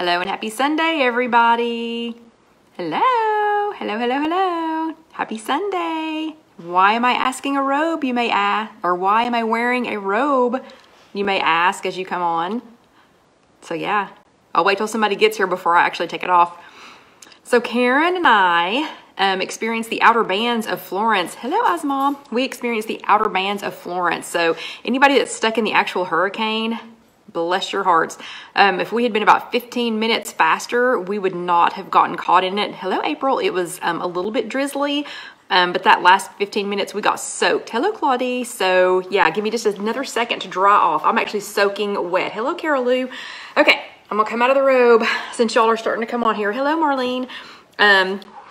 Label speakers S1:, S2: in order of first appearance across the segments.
S1: Hello and happy Sunday, everybody. Hello, hello, hello, hello. Happy Sunday. Why am I asking a robe, you may ask, or why am I wearing a robe, you may ask as you come on. So yeah, I'll wait till somebody gets here before I actually take it off. So Karen and I experienced the outer bands of Florence. Hello, Asma. We experienced the outer bands of Florence. So anybody that's stuck in the actual hurricane, bless your hearts. If we had been about 15 minutes faster, we would not have gotten caught in it. Hello, April. It was a little bit drizzly, but that last 15 minutes we got soaked. Hello, Claudie. So yeah, give me just another second to dry off. I'm actually soaking wet. Hello, Carol Lou. Okay, I'm gonna come out of the robe since y'all are starting to come on here. Hello, Marlene.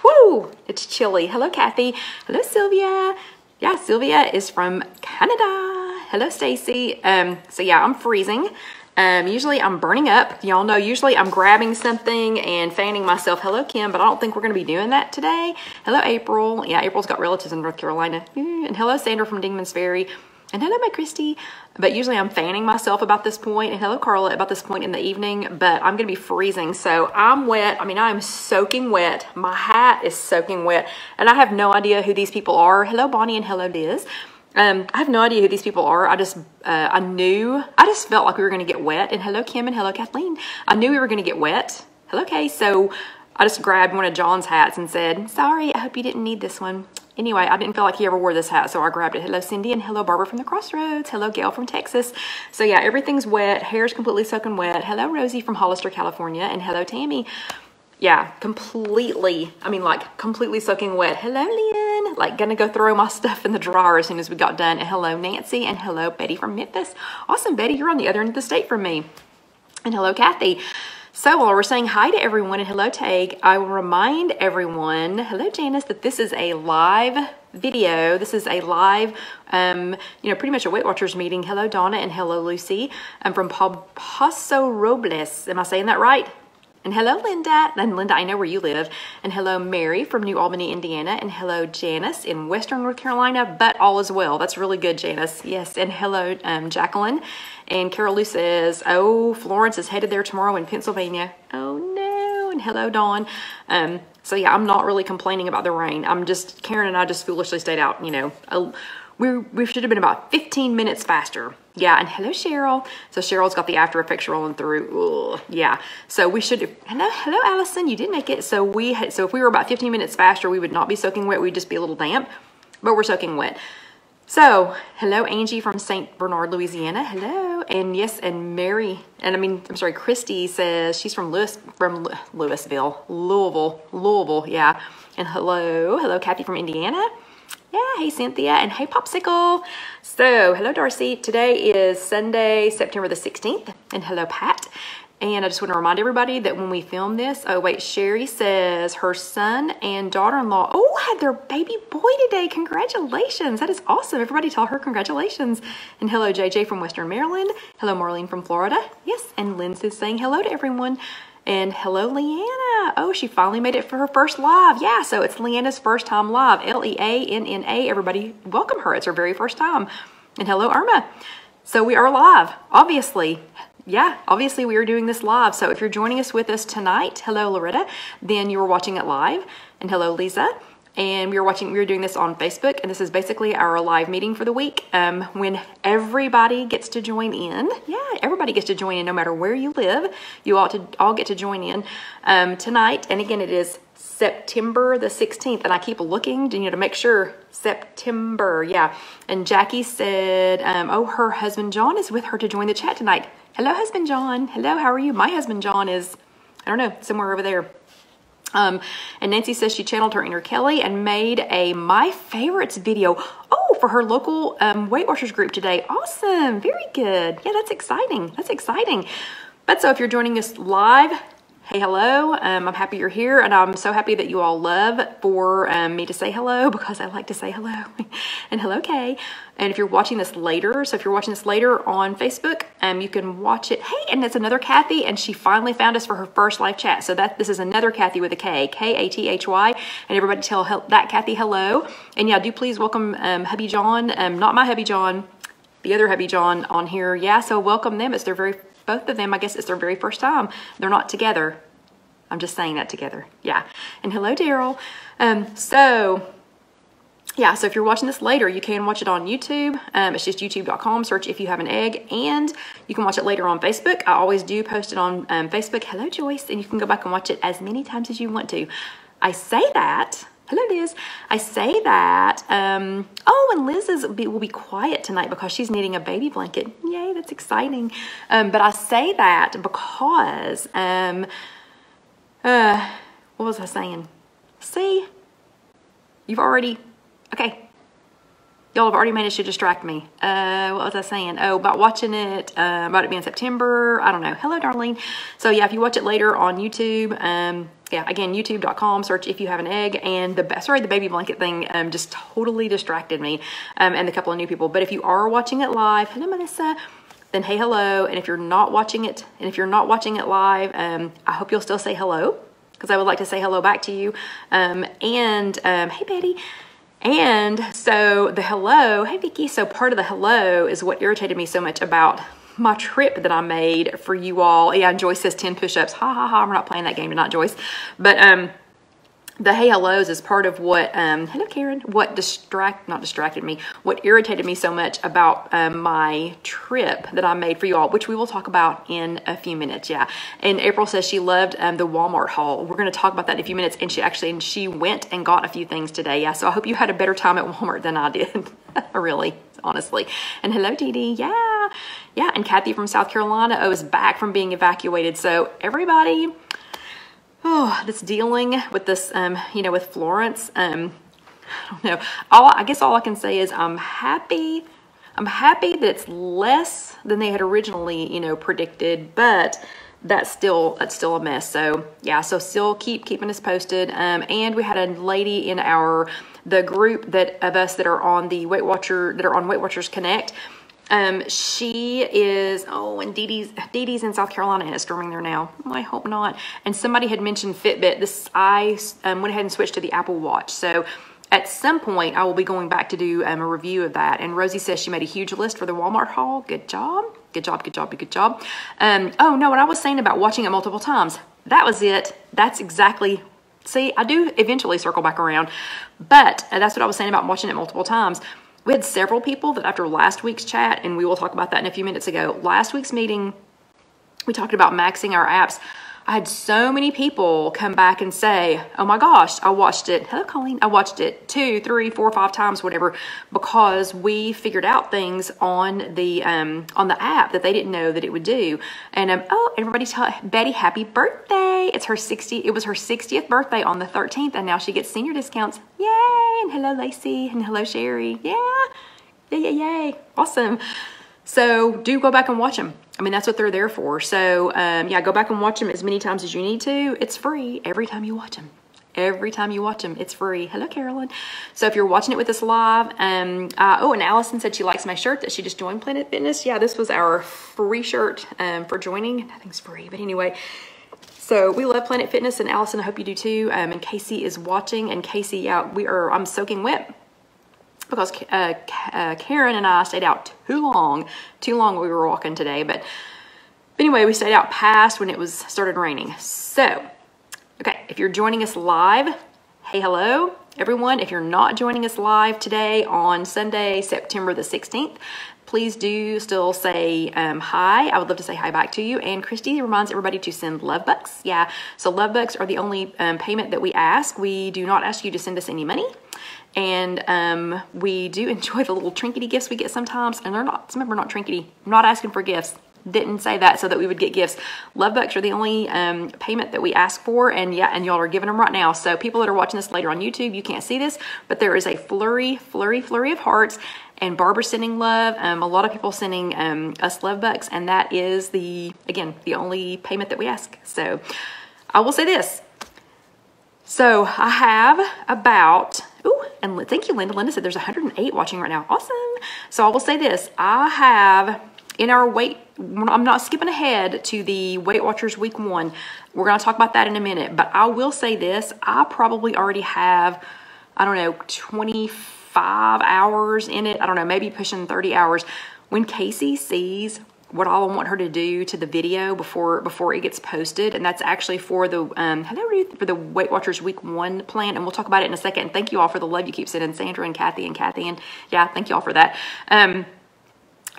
S1: Woo, it's chilly. Hello, Kathy. Hello, Sylvia. Yeah, Sylvia is from Canada. Hello, Stacy. So yeah, I'm freezing. Usually I'm burning up. Y'all know usually I'm grabbing something and fanning myself. Hello, Kim, but I don't think we're going to be doing that today. Hello, April. Yeah, April's got relatives in North Carolina. And hello, Sandra from Dingman's Ferry. And hello, my Christy. But usually I'm fanning myself about this point. And hello, Carla, about this point in the evening. But I'm going to be freezing. So I'm wet. I mean, I'm soaking wet. My hat is soaking wet. And I have no idea who these people are. Hello, Bonnie, and hello, Liz. I have no idea who these people are. I just felt like we were going to get wet. And hello, Kim, and hello, Kathleen. I knew we were going to get wet. Hello, Kay. So I just grabbed one of John's hats and said, sorry, I hope you didn't need this one. Anyway, I didn't feel like he ever wore this hat, so I grabbed it. Hello, Cindy, and hello, Barbara from the Crossroads. Hello, Gail from Texas. So yeah, everything's wet. Hair's completely soaking wet. Hello, Rosie from Hollister, California. And hello, Tammy. Yeah, completely soaking wet. Hello, Lynn. Like, gonna go throw my stuff in the dryer as soon as we got done. And hello, Nancy. And hello, Betty from Memphis. Awesome, Betty. You're on the other end of the state from me. And hello, Kathy. So while we're saying hi to everyone and hello, Tag, I will remind everyone, hello, Janice, that this is a live video. This is a live, pretty much a Weight Watchers meeting. Hello, Donna, and hello, Lucy. I'm from Paso Robles. Am I saying that right? And hello, Linda. And Linda, I know where you live. And hello, Mary from New Albany, Indiana. And hello, Janice in Western North Carolina, but all is well. That's really good, Janice. Yes. And hello, Jacqueline. And Carol Lou says, oh, Florence is headed there tomorrow in Pennsylvania. Oh, no. And hello, Dawn. So yeah, I'm not really complaining about the rain. Karen and I just foolishly stayed out, we should have been about 15 minutes faster. Yeah, and hello, Cheryl. So Cheryl's got the after effects rolling through. Ugh, yeah. So we should have, hello, Allison, you did make it. So if we were about 15 minutes faster, we would not be soaking wet. We'd just be a little damp, but we're soaking wet. So hello, Angie from St. Bernard, Louisiana. Hello. And yes, and Mary, Christy says she's from Louisville, Louisville. Yeah. And hello, Kathy from Indiana. Yeah, hey Cynthia, and hey Popsicle. So, hello Darcy. Today is Sunday, September the 16th. And hello Pat. And I just want to remind everybody that when we film this, oh wait, Sherry says her son and daughter-in-law, had their baby boy today. Congratulations. That is awesome. Everybody tell her congratulations. And hello JJ from Western Maryland. Hello Marlene from Florida. Yes, and Lynn's is saying hello to everyone. And hello, Leanna. Oh, she finally made it for her first live. Yeah, so it's Leanna's first time live. Leanna. Everybody welcome her. It's her very first time. And hello, Irma. So we are live, obviously. Yeah, obviously we are doing this live. So if you're joining us with us tonight, hello, Loretta, then you are watching it live. And hello, Lisa. And we are doing this on Facebook, and this is basically our live meeting for the week when everybody gets to join in. Yeah, everybody gets to join in no matter where you live. You all get to join in tonight. And again, it is September the 16th, and I keep looking to make sure. September, yeah. And Jackie said, her husband John is with her to join the chat tonight. Hello, husband John. Hello, how are you? My husband John is, I don't know, somewhere over there. And Nancy says she channeled her inner Kelly and made a My Favorites video. For her local Weight Watchers group today. Awesome. Very good. Yeah, that's exciting. That's exciting. But so if you're joining us live, hey, hello. I'm happy you're here, and I'm so happy that you all love for me to say hello because I like to say hello. And hello, Kay. And if you're watching this later, on Facebook, you can watch it. Hey, and it's another Kathy, and she finally found us for her first live chat. So this is another Kathy with a K, Kathy. And everybody tell that Kathy hello. And yeah, do please welcome hubby John, not my hubby John, the other hubby John on here. Yeah, so welcome them. It's their very both of them, I guess it's their very first time. They're not together. I'm just saying that together. Yeah. And hello, Daryl. Yeah, so if you're watching this later, you can watch it on YouTube. It's just youtube.com, search If You Have an Egg, and you can watch it later on Facebook. I always do post it on Facebook. Hello, Joyce, and you can go back and watch it as many times as you want to. I say that, hello, Liz. I say that, oh, and Liz will be quiet tonight because she's knitting a baby blanket. Yay, that's exciting. But I say that because, what was I saying? See, you've already... Okay, y'all have already managed to distract me. What was I saying? Oh, about watching it, about it being September. I don't know. Hello, Darlene. So yeah, if you watch it later on YouTube, yeah, again, youtube.com, search If You Have an Egg, and the baby blanket thing just totally distracted me, and a couple of new people. But if you are watching it live, hello, Melissa, then hey, hello. And if you're not watching it, live, I hope you'll still say hello, because I would like to say hello back to you. Hey, Betty. And so the hello, hey Vicky, so part of the hello is what irritated me so much about my trip that I made for you all. Yeah, and Joyce says 10 push-ups. Ha ha ha, we're not playing that game tonight, Joyce. But the hey hellos is part of what, hello Karen, what what irritated me so much about my trip that I made for you all, which we will talk about in a few minutes, yeah. And April says she loved the Walmart haul. We're going to talk about that in a few minutes, and she went and got a few things today, yeah. So I hope you had a better time at Walmart than I did, really, honestly. And hello, Dee Dee, yeah. Yeah, and Kathy from South Carolina, is back from being evacuated. So everybody... that's dealing with this, with Florence. I don't know. I guess all I can say is I'm happy that it's less than they had originally, predicted, but that's still a mess. So yeah, so still keep keeping us posted. And we had a lady in the group of us that are on the Weight Watchers Connect. She is, and Dee Dee's in South Carolina and it's storming there now. Oh, I hope not. And somebody had mentioned Fitbit. I went ahead and switched to the Apple Watch. So at some point I will be going back to do a review of that. And Rosie says she made a huge list for the Walmart haul. Good job. Good job. Good job. Good job. Oh no, what I was saying about watching it multiple times, that was it. That's exactly, see, I do eventually circle back around, but that's what I was saying about watching it multiple times. We had several people that after last week's chat, and we will talk about that in a few minutes ago, last week's meeting, we talked about maxing our apps. I had so many people come back and say, oh my gosh, I watched it. Hello, Colleen. I watched it 2, 3, 4, 5 times, whatever, because we figured out things on the app that they didn't know that it would do. And everybody tell Betty happy birthday. It was her 60th birthday on the 13th, and now she gets senior discounts. Yay! And hello, Lacey, and hello, Sherry. Yeah. Yay. Awesome. So do go back and watch them. I mean, that's what they're there for. So yeah, go back and watch them as many times as you need to. It's free every time you watch them. Every time you watch them, it's free. Hello, Carolyn. So if you're watching it with us live, and Allison said she likes my shirt that she just joined Planet Fitness. Yeah, this was our free shirt for joining. Nothing's free, but anyway. So we love Planet Fitness, and Allison, I hope you do too. And Casey is watching, and Casey, yeah, I'm soaking wet. Because Karen and I stayed out too long we were walking today. But anyway, we stayed out past when it started raining. So, okay, if you're joining us live, hey, hello, everyone. If you're not joining us live today on Sunday, September the 16th, please do still say hi. I would love to say hi back to you. And Christy reminds everybody to send love bucks. Yeah, so love bucks are the only payment that we ask. We do not ask you to send us any money. And we do enjoy the little trinkety gifts we get sometimes. And some of them are not trinkety. I'm not asking for gifts. Didn't say that so that we would get gifts. Love bucks are the only payment that we ask for. And yeah, and y'all are giving them right now. So people that are watching this later on YouTube, you can't see this, but there is a flurry of hearts. And Barbara's sending love. A lot of people sending us love bucks. And that is the only payment that we ask. So I will say this. So I have about, and thank you, Linda. Linda said there's 108 watching right now. Awesome. So I will say this. I have in our I'm not skipping ahead to the Weight Watchers week 1. We're going to talk about that in a minute. But I will say this. I probably already have, 25 hours in it. I don't know, maybe pushing 30 hours. When Casey sees what all I want her to do to the video before it gets posted, and that's actually for the hello Ruth, for the Weight Watchers Week 1 plan, and we'll talk about it in a second. And thank you all for the love you keep sending, Sandra and Kathy, and yeah, thank you all for that. And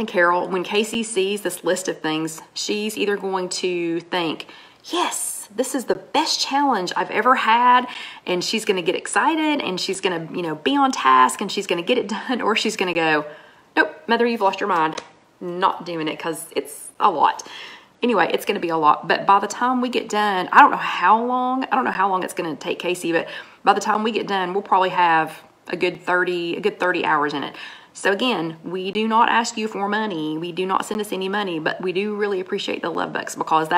S1: Carol, when Casey sees this list of things, she's either going to think, yes, this is the best challenge I've ever had, and she's going to get excited, and she's going to, you know, be on task, and she's going to get it done, or she's going to go, nope, Mother, you've lost your mind. Not doing it, because it's a lot. Anyway, it's going to be a lot. But by the time we get done, I don't know how long it's going to take Casey, but by the time we get done, we'll probably have a good 30 hours in it. So again, we do not ask you for money. We do not send us any money, but we do really appreciate the love bucks, because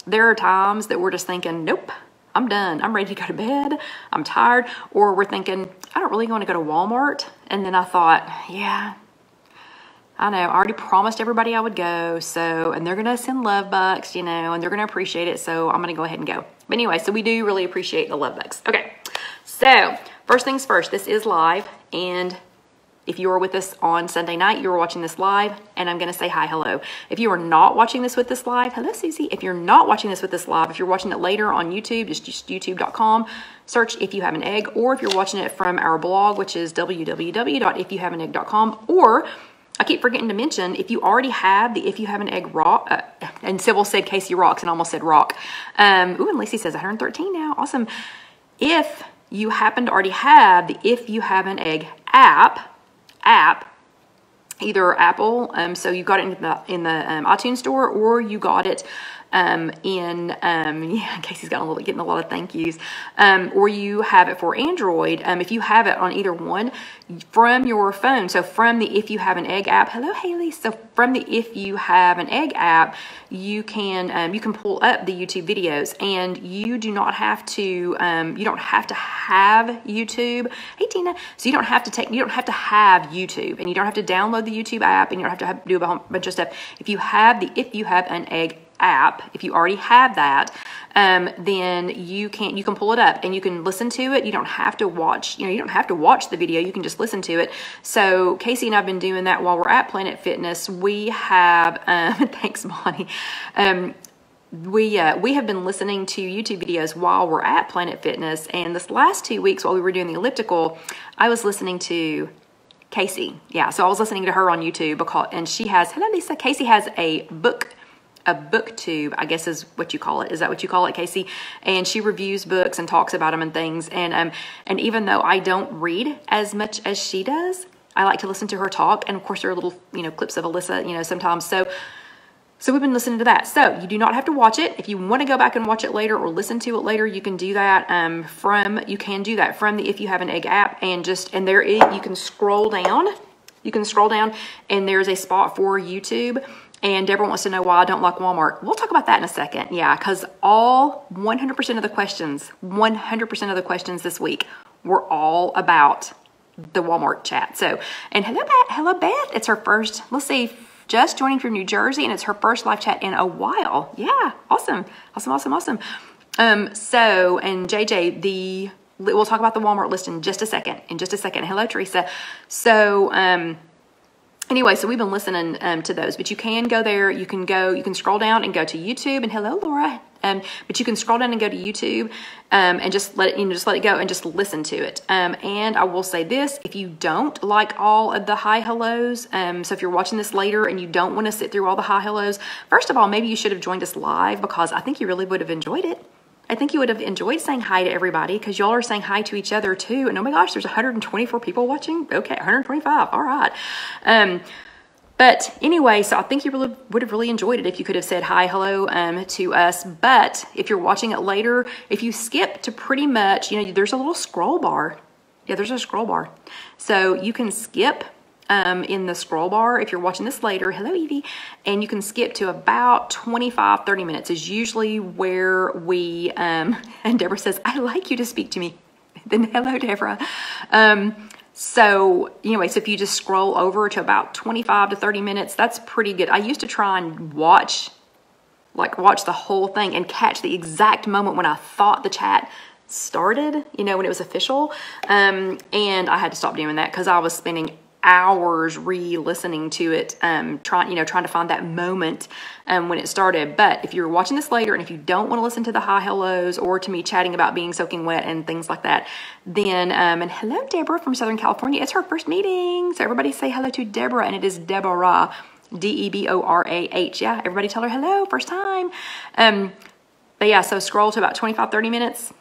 S1: there are times that we're just thinking, nope, I'm done. I'm ready to go to bed. I'm tired. Or we're thinking, I don't really want to go to Walmart. And then I thought, yeah, I know, I already promised everybody I would go, so, and they're going to send love bucks, you know, and they're going to appreciate it, so I'm going to go ahead and go. But anyway, so we do really appreciate the love bucks. Okay, so first things first, this is live, and if you are with us on Sunday night, you're watching this live, and I'm going to say hi, hello. If you are not watching this with us live, hello, Susie. If you're not watching this with us live, if you're watching it later on YouTube, just youtube.com, search If You Have an Egg, or if you're watching it from our blog, which is www.ifyouhaveanegg.com, or I keep forgetting to mention, if you already have the If You Have an Egg rock, and Sybil said Casey rocks and almost said rock. Ooh, and Lacey says 113 now. Awesome. If you happen to already have the If You Have an Egg app, either Apple, so you got it in the iTunes store, or you got it yeah, Casey's getting a lot of thank yous, or you have it for Android. If you have it on either one, from your phone, so from the If You Have an Egg app, hello Haley, so from the If You Have an Egg app, you can pull up the YouTube videos, and you do not have to you don't have to have YouTube. Hey Tina, so you don't have to have YouTube, and you don't have to download the YouTube app, and you don't have to do a bunch of stuff. If you have the If You Have an Egg app, if you already have that, then you can pull it up and you can listen to it. You don't have to watch, you don't have to watch the video. You can just listen to it. So Casey and I've been doing that while we're at Planet Fitness. We have, thanks Bonnie. We have been listening to YouTube videos while we're at Planet Fitness. And this last 2 weeks while we were doing the elliptical, I was listening to Casey. Yeah. So I was listening to her on YouTube and she has, hello Lisa, Casey has a booktube, I guess is what you call it. Is that what you call it, Casey? And she reviews books and talks about them and things. And even though I don't read as much as she does, I like to listen to her talk. And of course there are little, clips of Alyssa, sometimes. So we've been listening to that. So you do not have to watch it. If you want to go back and watch it later or listen to it later, you can do that from the If You Have an Egg app, and you can scroll down. You can scroll down and there's a spot for YouTube. And Deborah wants to know why I don't like Walmart. We'll talk about that in a second. Yeah, because 100% of the questions this week were all about the Walmart chat. So, and hello Beth. It's her first, let's see, just joining from New Jersey, and it's her first live chat in a while. Yeah, awesome. So, and JJ, we'll talk about the Walmart list in just a second. Hello, Teresa. So, anyway, so we've been listening to those, but you can go there. You can scroll down and go to YouTube. And hello, Laura. But you can scroll down and go to YouTube and just let it go and just listen to it. And I will say this: if you don't like all of the hi hellos, so if you're watching this later and you don't want to sit through all the hi hellos, first of all, maybe you should have joined us live, because I think you really would have enjoyed it. I think you would have enjoyed saying hi to everybody, because y'all are saying hi to each other too. And oh my gosh, there's 124 people watching. Okay, 125. All right. But anyway, so I think you really would have really enjoyed it if you could have said hi, hello to us. But if you're watching it later, if you skip to pretty much, there's a little scroll bar. Yeah, there's a scroll bar. So you can skip in the scroll bar if you're watching this later. Hello, Evie. And you can skip to about 25-30 minutes is usually where we, and Deborah says, I like you to speak to me. Then hello, Deborah. So anyway, so if you just scroll over to about 25 to 30 minutes, that's pretty good. I used to try and watch the whole thing and catch the exact moment when I thought the chat started, when it was official. And I had to stop doing that because I was spending hours re-listening to it, trying to find that moment when it started. But if you're watching this later and if you don't want to listen to the high hellos or to me chatting about being soaking wet and things like that, then and hello Deborah from Southern California. It's her first meeting, so everybody say hello to Deborah, and it is Deborah, Deborah. Yeah, everybody tell her hello, first time. But yeah, so scroll to about 25-30 minutes,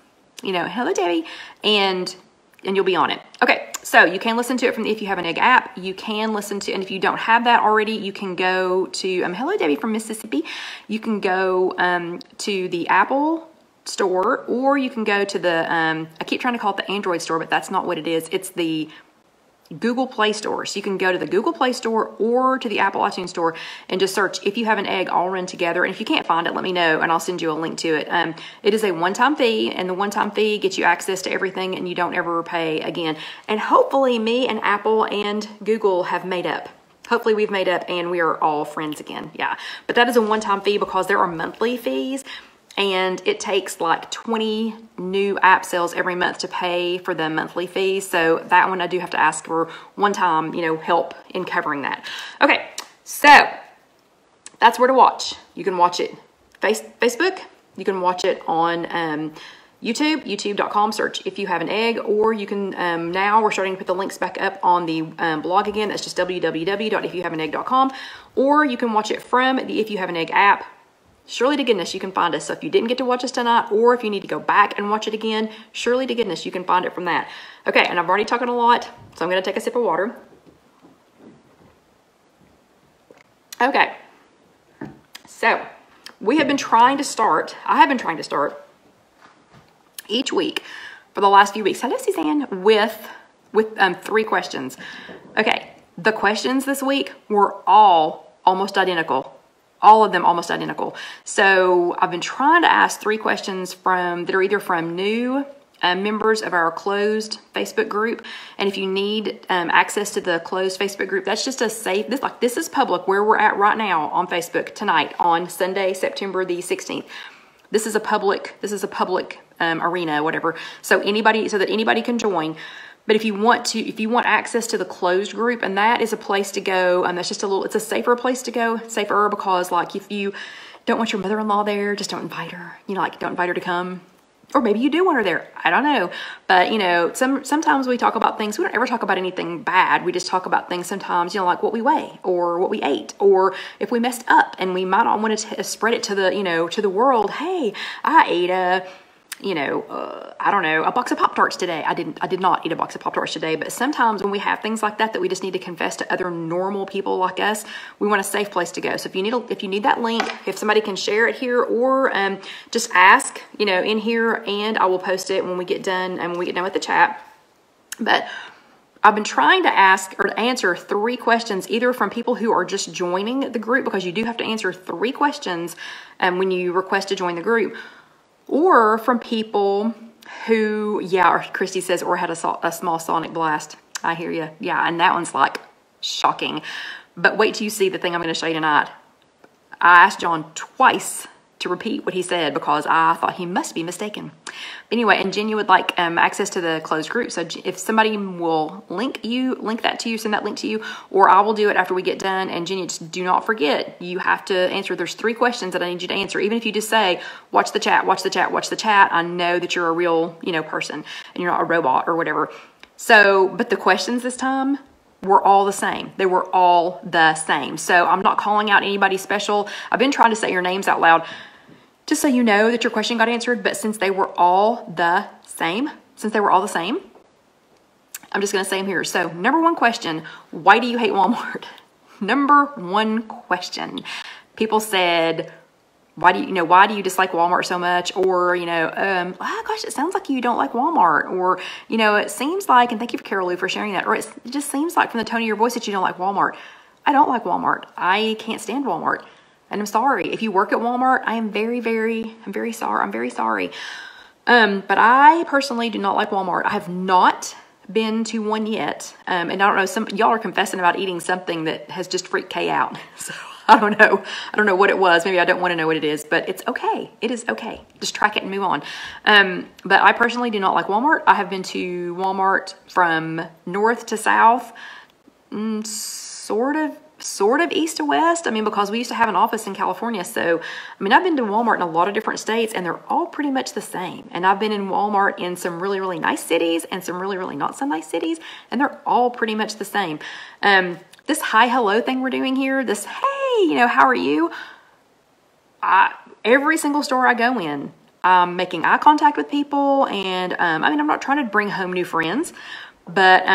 S1: hello Debbie, and you'll be on it. Okay, so you can listen to it from the If You Have an Egg app. You can listen to, and if you don't have that already, you can go to, hello Debbie from Mississippi. You can go to the Apple store, or you can go to the, I keep trying to call it the Android store, but that's not what it is. It's the Google Play Store. So you can go to the Google Play Store or to the Apple iTunes Store and just search If You Have an Egg all run together. And if you can't find it, let me know and I'll send you a link to it. It is a one-time fee, and the one-time fee gets you access to everything and you don't ever pay again. And hopefully me and Apple and Google have made up. Hopefully we've made up and we are all friends again. Yeah, but that is a one-time fee because there are monthly fees. And it takes like 20 new app sales every month to pay for the monthly fees. So that one I do have to ask for one-time, help in covering that. Okay, so that's where to watch. You can watch it Facebook. You can watch it on YouTube, youtube.com, search If You Have an Egg, or you can, now we're starting to put the links back up on the blog again. That's just www.ifyouhaveanegg.com, or you can watch it from the If You Have an Egg app. Surely to goodness you can find us. So if you didn't get to watch us tonight, or if you need to go back and watch it again, surely to goodness you can find it from that. Okay, and I've already talking a lot, so I'm going to take a sip of water. Okay, so I have been trying to start each week for the last few weeks. Hello, Suzanne, with 3 questions. Okay, the questions this week were all almost identical. All of them almost identical. So I've been trying to ask 3 questions that are either from new members of our closed Facebook group. And if you need access to the closed Facebook group, that's just a safe, this is public where we're at right now on Facebook tonight on Sunday, September the 16th. This is a public arena, whatever. So that anybody can join. But if you want access to the closed group, and that is a place to go, and that's just it's a safer place to go, safer because like if you don't want your mother-in-law there, just don't invite her, don't invite her to come. Or maybe you do want her there, I don't know. But sometimes we talk about things, we don't ever talk about anything bad, we just talk about things sometimes, like what we weigh, or what we ate, or if we messed up, and we might not want to spread it to the world, hey, I ate I don't know, a box of Pop-Tarts today. I did not eat a box of Pop-Tarts today, but sometimes when we have things like that we just need to confess to other normal people like us, we want a safe place to go. So if you need that link, if somebody can share it here, or just ask, in here, and I will post it when we get done with the chat. But I've been trying to ask or to answer 3 questions, either from people who are just joining the group, because you do have to answer 3 questions when you request to join the group, or from people who, or Christy says, or had a small sonic blast. I hear you. Yeah, and that one's like shocking. But wait till you see the thing I'm going to show you tonight. I asked John twice to repeat what he said because I thought he must be mistaken. Anyway, and Jen, you would like access to the closed group. So if somebody will link that to you, send that link to you, or I will do it after we get done. And Jen, just do not forget, you have to answer. There's 3 questions that I need you to answer. Even if you just say, watch the chat, watch the chat, watch the chat. I know that you're a real, person and you're not a robot or whatever. So, but the questions this time were all the same. They were all the same. So I'm not calling out anybody special. I've been trying to say your names out loud just so you know that your question got answered. But since they were all the same, I'm just going to say them here. So number 1 question, why do you hate Walmart? Number 1 question. People said, why do you dislike Walmart so much? Or, gosh, it sounds like you don't like Walmart. Or, it seems like, and thank you for Carol Lou for sharing that. Or it just seems like from the tone of your voice that you don't like Walmart. I don't like Walmart. I can't stand Walmart. And I'm sorry. If you work at Walmart, I'm very sorry. But I personally do not like Walmart. I have not been to one yet. And I don't know, y'all are confessing about eating something that has just freaked Kay out. So I don't know. I don't know what it was. Maybe I don't want to know what it is, but it's okay. It is okay. Just track it and move on. But I personally do not like Walmart. I have been to Walmart from north to south sort of east to west. I mean, because we used to have an office in California. So, I mean, I've been to Walmart in a lot of different states and they're all pretty much the same. And I've been in Walmart in some really, really nice cities and some really, really not so nice cities. And they're all pretty much the same. This hi, hello thing we're doing here, this, hey, you know, how are you? Every single store I go in, I'm making eye contact with people. And, I mean, I'm not trying to bring home new friends. But,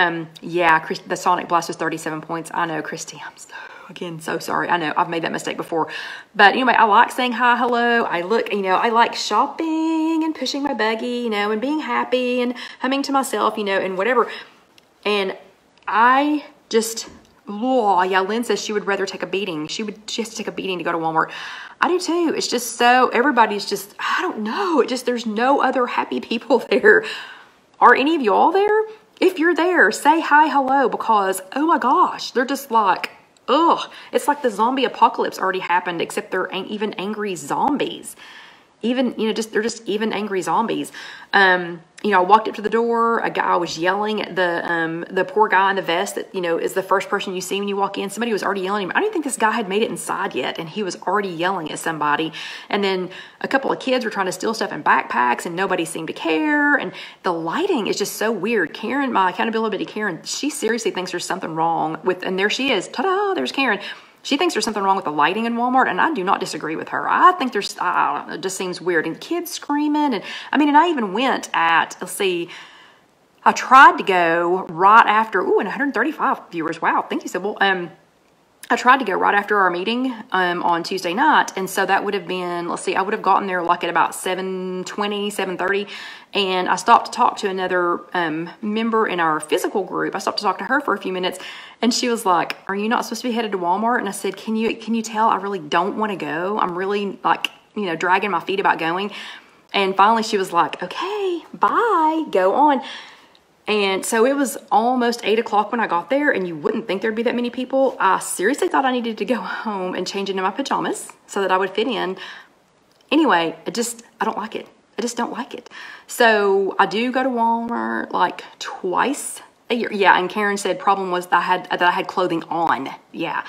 S1: yeah, the Sonic Blast was 37 points. I know, Christy, I'm so sorry. I know, I've made that mistake before. But anyway, I like saying hi, hello. I like shopping and pushing my buggy, you know, and being happy and humming to myself, you know, and whatever. And I just, yeah, Lynn says she would rather take a beating. She has to take a beating to go to Walmart. I do too. It's just so, everybody's just, I don't know. There's no other happy people there. Are any of y'all there? If you're there, say hi, hello, because, oh my gosh, they're just like, ugh. It's like the zombie apocalypse already happened, except they're even angry zombies. Even, you know, they're just even angry zombies. You know, I walked up to the door, a guy was yelling at the poor guy in the vest that, you know, is the first person you see when you walk in. Somebody was already yelling at him. I don't even think this guy had made it inside yet, and he was already yelling at somebody. And then a couple of kids were trying to steal stuff in backpacks, and nobody seemed to care. And the lighting is just so weird. Karen, my accountability Karen, she seriously thinks there's something wrong with, and there she is. Ta-da, there's Karen. She thinks there's something wrong with the lighting in Walmart, and I do not disagree with her. I think there's, I don't know, it just seems weird. And kids screaming, and I mean, and I even went at, let's see, I tried to go right after, ooh, and 135 viewers, wow, thank you, Sybil. I tried to go right after our meeting on Tuesday night, and so that would have been, let's see, I would have gotten there like at about 7:20, 7:30, and I stopped to talk to another member in our physical group. I stopped to talk to her for a few minutes, and she was like, "Are you not supposed to be headed to Walmart?" And I said, "Can you tell I really don't want to go? I'm really like, you know, dragging my feet about going." And finally, she was like, "Okay, bye, go on." And so it was almost 8 o'clock when I got there, and you wouldn't think there'd be that many people. I seriously thought I needed to go home and change into my pajamas so that I would fit in. Anyway, I don't like it. I just don't like it. So I do go to Walmart like twice a year. Yeah, and Karen said problem was that I had clothing on. Yeah.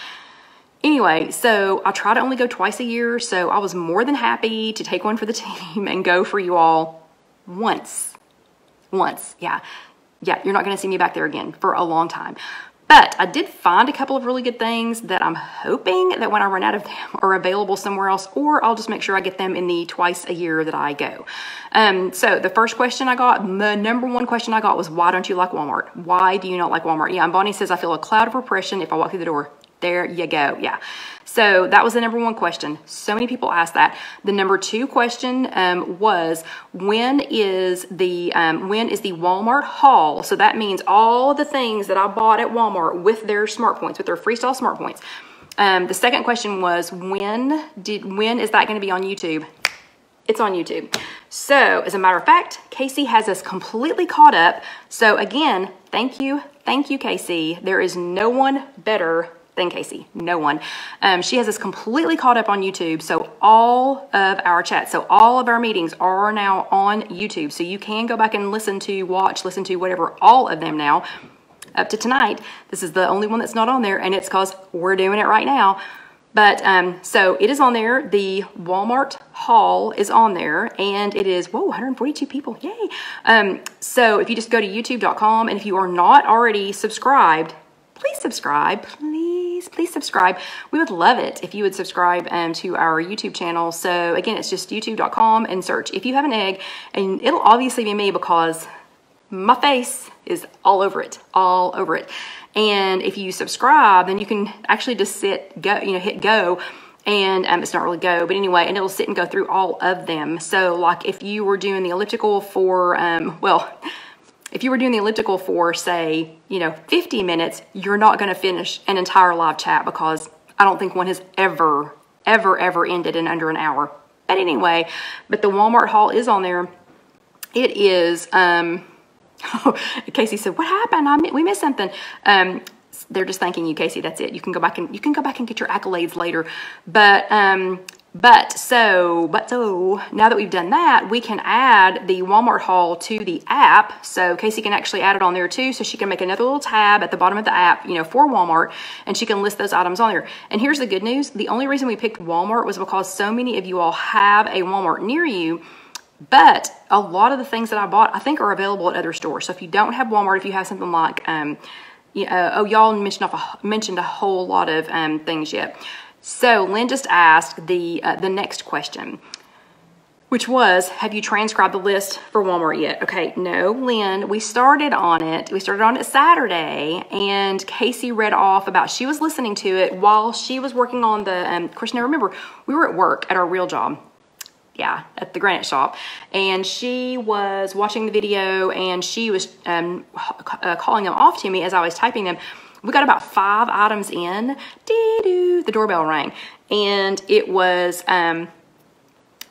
S1: Anyway, so I try to only go twice a year, so I was more than happy to take one for the team and go for you all once, yeah. Yeah, you're not going to see me back there again for a long time. But I did find a couple of really good things that I'm hoping that when I run out of them are available somewhere else, or I'll just make sure I get them in the twice a year that I go. So the first question I got, the number one question I got was, why don't you like Walmart? Why do you not like Walmart? Yeah, and Bonnie says, I feel a cloud of repression if I walk through the door. There you go. Yeah. So that was the number one question. So many people asked that. The number two question was, when is the Walmart haul? So that means all the things that I bought at Walmart with their smart points, with their freestyle smart points. The second question was, when is that going to be on YouTube? It's on YouTube. So as a matter of fact, Casey has us completely caught up. So again, thank you, Casey. There is no one better than Casey, no one. She has us completely caught up on YouTube. So all of our chats, so all of our meetings are now on YouTube. So you can go back and listen to whatever, all of them now up to tonight. This is the only one that's not on there, and it's because we're doing it right now. But so it is on there. The Walmart haul is on there, and it is, whoa, 142 people, yay. So if you just go to youtube.com, and if you are not already subscribed, please subscribe, please subscribe. We would love it if you would subscribe to our YouTube channel. So again, it's just youtube.com and search If You Have an Egg, and it'll obviously be me because my face is all over it. And if you subscribe, then you can actually just hit go, and it's not really go, but anyway, and it'll sit and go through all of them. So like if you were doing the elliptical for, if you were doing the elliptical for, say, 50 minutes, you're not going to finish an entire live chat because I don't think one has ever ended in under an hour. But anyway, but the Walmart haul is on there. It is, Casey said, what happened? We missed something. They're just thanking you, Casey. That's it. You can go back and get your accolades later. But so now that we've done that, we can add the Walmart haul to the app. So Casey can actually add it on there too. So she can make another little tab at the bottom of the app, you know, for Walmart, and she can list those items on there. And here's the good news. The only reason we picked Walmart was because so many of you all have a Walmart near you. But a lot of the things that I bought, I think, are available at other stores. So if you don't have Walmart, if you have something like, y'all mentioned a whole lot of things yet. So Lynn just asked the next question, which was, have you transcribed the list for Walmart yet? Okay, no, Lynn, we started on it. We started on it Saturday, and Casey read off about, she was listening to it while she was working on the, of course, now remember, we were at work at our real job. Yeah, at the granite shop, and she was watching the video, and she was calling them off to me as I was typing them. We got about 5 items in. Dee-doo, the doorbell rang, and it was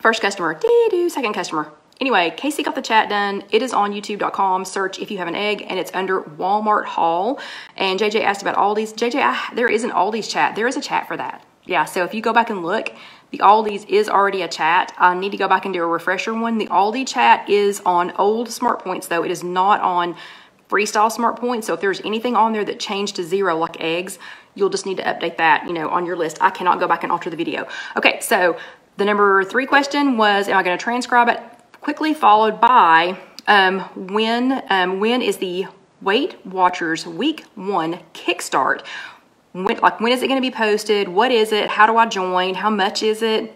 S1: first customer, dee-doo, second customer. Anyway, Casey got the chat done. It is on youtube.com. Search If You Have an Egg, and it's under Walmart haul. And JJ asked about Aldi's. JJ, there is an Aldi's chat. There is a chat for that. Yeah, so if you go back and look, the Aldi's is already a chat. I need to go back and do a refresher one. The Aldi chat is on old Smart Points, though. It is not on Freestyle Smart Points. So if there's anything on there that changed to 0, like eggs, you'll just need to update that, you know, on your list. I cannot go back and alter the video. Okay, so the number 3 question was, am I going to transcribe it? Quickly followed by, when is the Weight Watchers Week 1 Kickstart? When is it going to be posted? What is it? How do I join? How much is it?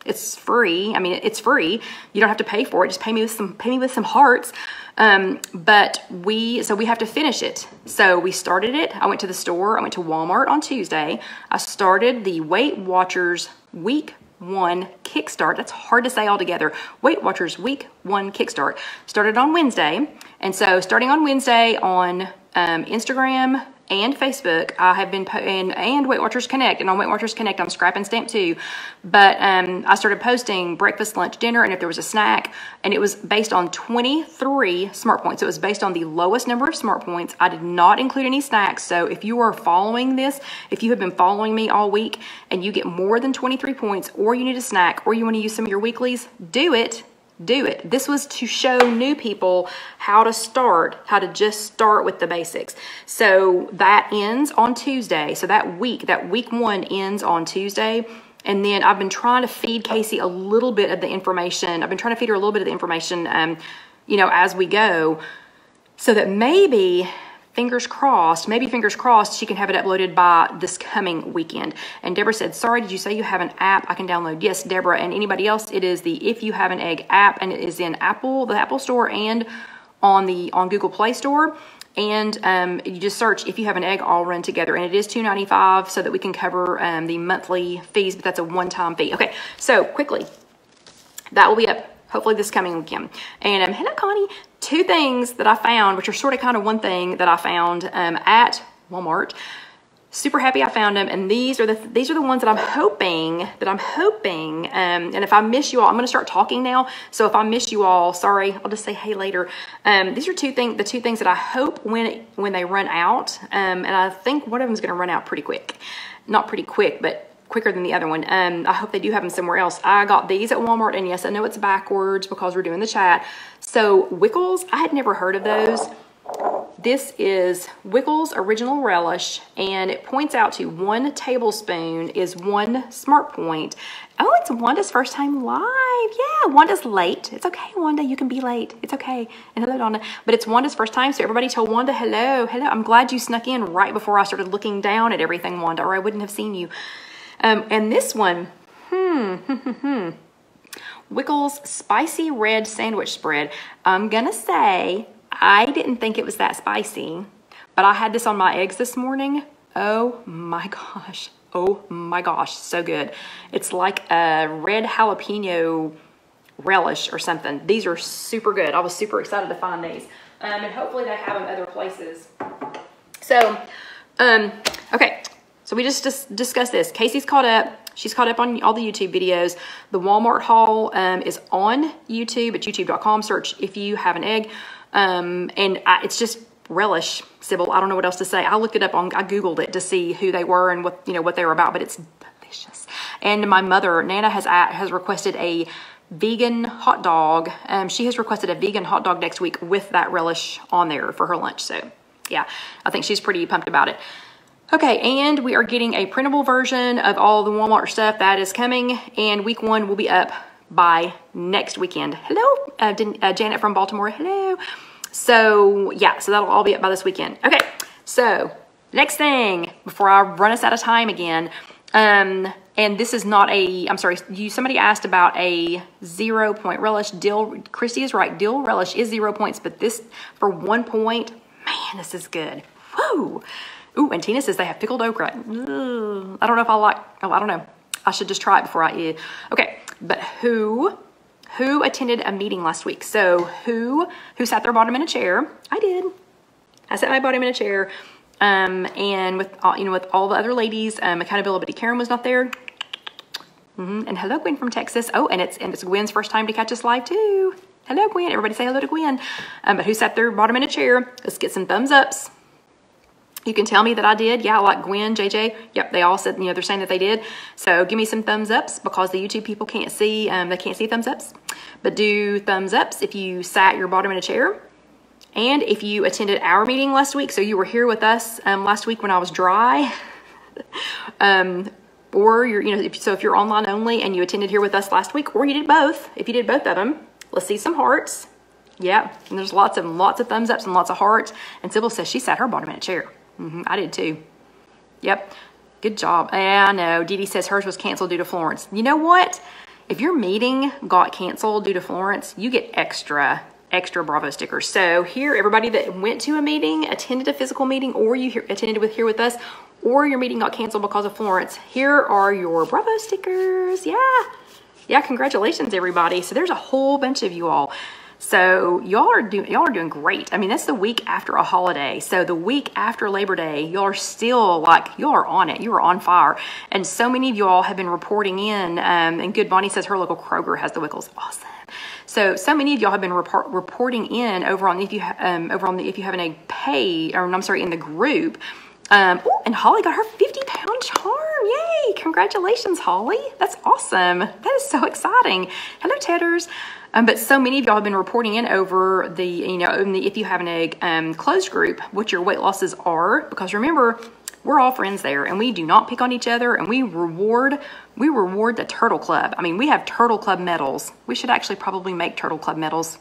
S1: It's free. I mean, it's free. You don't have to pay for it. Just pay me with some hearts. But we have to finish it. So we started it. I went to the store. I went to Walmart on Tuesday. I started the Weight Watchers Week 1 Kickstart. That's hard to say all together. Weight Watchers Week 1 Kickstart. Started on Wednesday. And so starting on Wednesday on Instagram and Facebook, I have been and Weight Watchers Connect, and on Weight Watchers Connect, I'm scrap and stamp too. But I started posting breakfast, lunch, dinner, and if there was a snack, and it was based on 23 Smart Points. It was based on the lowest number of Smart Points. I did not include any snacks. So if you are following this, if you have been following me all week, and you get more than 23 points, or you need a snack, or you want to use some of your weeklies, do it. Do it. This was to show new people how to just start with the basics. So that ends on Tuesday. So that week 1 ends on Tuesday. And then I've been trying to feed Casey a little bit of the information. I've been trying to feed her a little bit of the information, you know, as we go, so that maybe, fingers crossed, she can have it uploaded by this coming weekend. And Deborah said, sorry, did you say you have an app I can download? Yes, Deborah, and anybody else, it is the If You Have an Egg app, and it is in the Apple Store and on Google Play Store. And you just search If You Have an Egg, all run together. And it is $2.95 so that we can cover the monthly fees, but that's a one-time fee. Okay, so quickly, that will be up hopefully this coming weekend. And hello, Connie. 2 things that I found, which are sort of kind of one thing that I found at Walmart. Super happy I found them, and these are the ones that I'm hoping. And if I miss you all, I'm going to start talking now. So if I miss you all, sorry, I'll just say hey later. These are the 2 things that I hope when they run out, and I think one of them is going to run out pretty quick. Not pretty quick, but quicker than the other one. I hope they do have them somewhere else. I got these at Walmart, and yes, I know it's backwards because we're doing the chat. So Wickles, I had never heard of those. This is Wickles Original Relish, and it points out to 1 tablespoon is 1 Smart Point. Oh, it's Wanda's first time live. Yeah, Wanda's late. It's okay, Wanda, you can be late. It's okay. And hello, Donna. But it's Wanda's first time, so everybody tell Wanda hello. Hello, I'm glad you snuck in right before I started looking down at everything, Wanda, or I wouldn't have seen you. And this one, Wickles Spicy Red Sandwich Spread. I'm gonna say I didn't think it was that spicy, but I had this on my eggs this morning. Oh my gosh. Oh my gosh, so good. It's like a red jalapeno relish or something. These are super good. I was super excited to find these. And hopefully they have them other places. So, okay. So we just discussed this. Casey's caught up. She's caught up on all the YouTube videos. The Walmart haul is on YouTube at youtube.com. Search If You Have an Egg. It's just relish, Sybil. I don't know what else to say. I looked it up I Googled it to see who they were and what they were about, but it's delicious. And my mother, Nana, has requested a vegan hot dog. She has requested a vegan hot dog next week with that relish on there for her lunch. So yeah, I think she's pretty pumped about it. Okay, and we are getting a printable version of all the Walmart stuff that is coming, and week 1 will be up by next weekend. Hello, Janet from Baltimore. Hello. So yeah, so that'll all be up by this weekend. Okay, so next thing before I run us out of time again. And this is not a, I'm sorry, somebody asked about a 0 point relish. Christy is right, dill relish is 0 points, but this for 1 point, man, this is good. Woo! Ooh, and Tina says they have pickled okra. Ugh, I don't know if I like, oh, I don't know. I should just try it before I eat. Okay, but who attended a meeting last week? So who sat their bottom in a chair? I did. I sat my bottom in a chair. And with all the other ladies, accountability Karen was not there. And hello, Gwen from Texas. Oh, and it's Gwen's first time to catch us live too. Hello, Gwen. Everybody say hello to Gwen. But who sat their bottom in a chair? Let's get some thumbs ups. You can tell me that I did. Yeah, like Gwen, JJ. Yep, they all said, they're saying that they did. So give me some thumbs ups because the YouTube people can't see, they can't see thumbs ups. But do thumbs ups if you sat your bottom in a chair. And if you attended our meeting last week, so you were here with us last week when I was dry, or if you're online only and you attended here with us last week, or you did both, if you did both of them, let's see some hearts. Yeah, and there's lots of thumbs ups and lots of hearts. And Sybil says she sat her bottom in a chair. I did too. Yep, good job. I know. Dee Dee says hers was canceled due to Florence. You know what? If your meeting got canceled due to Florence, you get extra Bravo stickers. So here, everybody that went to a meeting, attended a physical meeting, or you attended here with us, or your meeting got canceled because of Florence, here are your Bravo stickers. Yeah, congratulations everybody. So there's a whole bunch of you all. So y'all are doing great. I mean, that's the week after a holiday. So the week after Labor Day, y'all are still y'all are on it. You are on fire. And so many of y'all have been reporting in, and Good Bonnie says her local Kroger has the Wickles. Awesome. So many of y'all have been reporting in over on the If You Have an Egg pay, or I'm sorry, in the group. And Holly got her 50-pound charm. Yay! Congratulations, Holly. That's awesome. That is so exciting. Hello, Tedders. But so many of y'all have been reporting in over the, in the If You Have an Egg closed group what your weight losses are, because remember, we're all friends there, and we do not pick on each other, and we reward the Turtle Club. I mean, we have Turtle Club medals. We should actually probably make Turtle Club medals.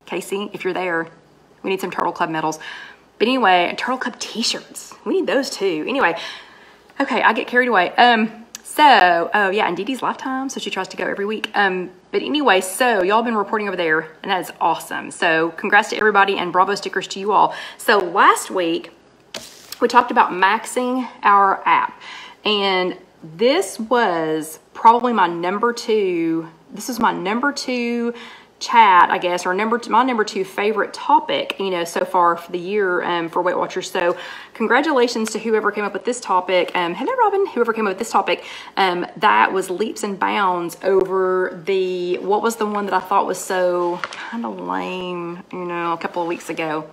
S1: Casey, if you're there, we need some Turtle Club medals. But anyway, Turtle Club t-shirts. We need those too. Anyway, okay, I get carried away. Oh yeah, and Dee Dee's Lifetime, so she tries to go every week. But anyway, so y'all been reporting over there, and that is awesome. So congrats to everybody, and Bravo stickers to you all. So last week, we talked about maxing our app, and this was probably my number 2. This is my number 2 chat, I guess, or my number 2 favorite topic, so far for the year for Weight Watchers. So congratulations to whoever came up with this topic. Hello, Robin. Whoever came up with this topic, that was leaps and bounds over what was the one that I thought was so kind of lame, a couple of weeks ago.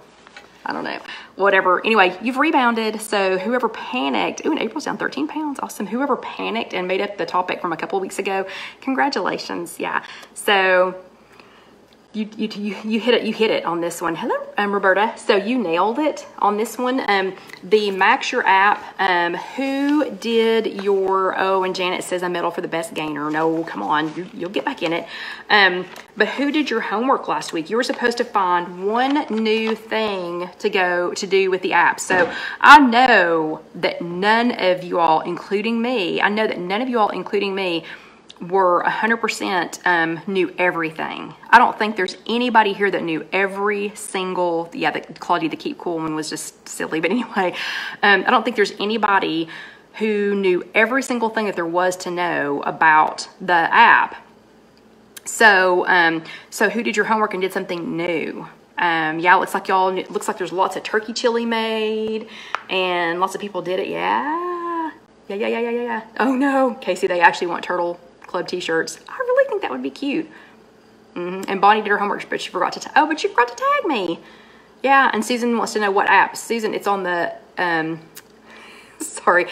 S1: I don't know, whatever. Anyway, you've rebounded. So whoever panicked, and April's down 13 pounds. Awesome. Whoever panicked and made up the topic from a couple of weeks ago, congratulations. Yeah. So you hit it on this one. Hello, Roberta. So you nailed it on this one. The Max Your App. Who did your? Oh, and Janet says a medal for the best gainer. No, come on, you'll get back in it. But who did your homework last week? You were supposed to find one new thing to do with the app. So I know that none of you all, including me, were 100% knew everything. I don't think there's anybody here that knew every single, Claudia, the Keep Cool one was just silly, but anyway, I don't think there's anybody who knew every single thing that there was to know about the app. So, who did your homework and did something new? Yeah, it looks like there's lots of turkey chili made, and lots of people did it. Yeah. Oh no, Casey, they actually want Turtle Club t-shirts. I really think that would be cute. And Bonnie did her homework, but she forgot to tag me. Yeah, and Susan wants to know what app. Susan, it's on the sorry,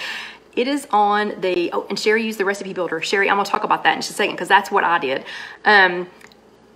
S1: It is on the, oh, and Sherry used the recipe builder. Sherry, I'm gonna talk about that in just a second because that's what I did.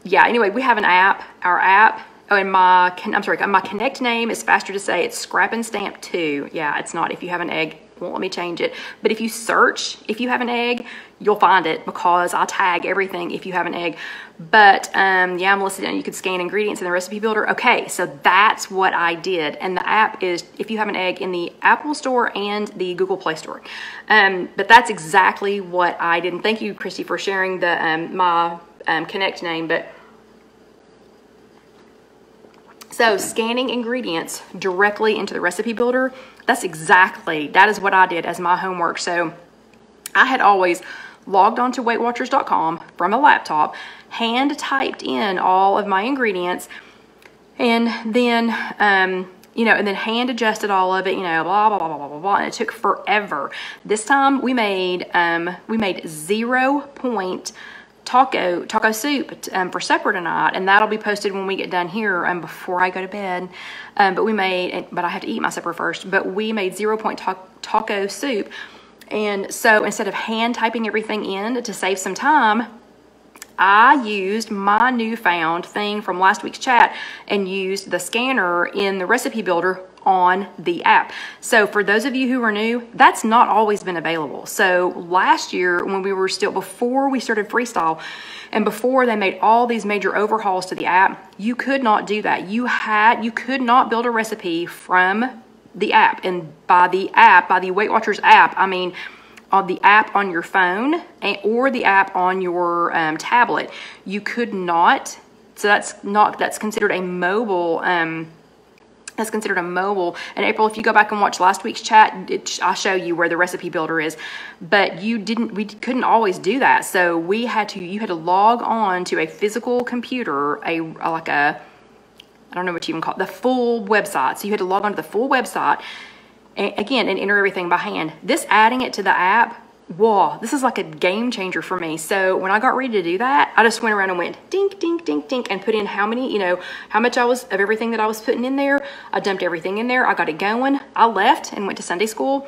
S1: Yeah, anyway, we have an app, our app. Oh, and my Connect name is faster to say. It's Scrap and Stamp 2. Yeah, it's not If You Have an Egg. Won't let me change it. But if you search If You Have an Egg, you'll find it because I tag everything If You Have an Egg. But yeah, I'm listening. You could scan ingredients in the recipe builder. Okay, so that's what I did. And the app is If You Have an Egg in the Apple Store and the Google Play Store. But that's exactly what I did. And thank you, Christy, for sharing the my Connect name. But so scanning ingredients directly into the recipe builder, that is what I did as my homework. So I had always logged on to WeightWatchers.com from a laptop, hand typed in all of my ingredients, and then, you know, and then hand adjusted all of it, you know, blah, blah, blah, blah, blah, blah, and it took forever. This time we made 0 point taco soup for supper tonight, and that'll be posted when we get done here before I go to bed. But I have to eat my supper first. But we made 0 point taco soup, and so instead of hand typing everything in to save some time, I used my newfound thing from last week's chat and used the scanner in the recipe builder on the app. So for those of you who are new, that's not always been available. So last year when we were still, before we started Freestyle and before they made all these major overhauls to the app, you could not do that. You could not build a recipe from the app. And by the Weight Watchers app, I mean on the app on your phone or the app on your tablet. You could not. So that's considered a mobile. That's considered a mobile. And April, if you go back and watch last week's chat, I'll show you where the recipe builder is. But we couldn't always do that. So you had to log on to a physical computer, I don't know what you even call it, the full website. So you had to log on to the full website and enter everything by hand. This adding it to the app, whoa, this is like a game changer for me. So when I got ready to do that, I just went around and went dink, dink, dink, dink, and put in how much of everything that I was putting in there. I dumped everything in there. I got it going. I left and went to Sunday school.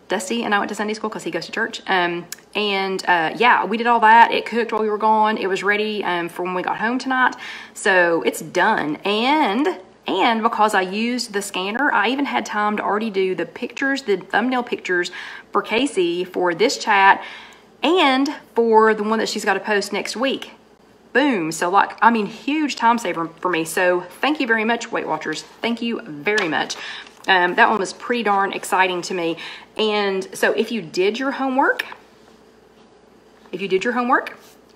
S1: Dusty and I went to Sunday school because he goes to church. Yeah, we did all that. It cooked while we were gone. It was ready for when we got home tonight. So it's done. And because I used the scanner, I even had time to already do the pictures, the thumbnail pictures for Casey for this chat and for the one that she's got to post next week. Boom. So huge time saver for me. So thank you very much, Weight Watchers. Thank you very much. That one was pretty darn exciting to me. And so if you did your homework,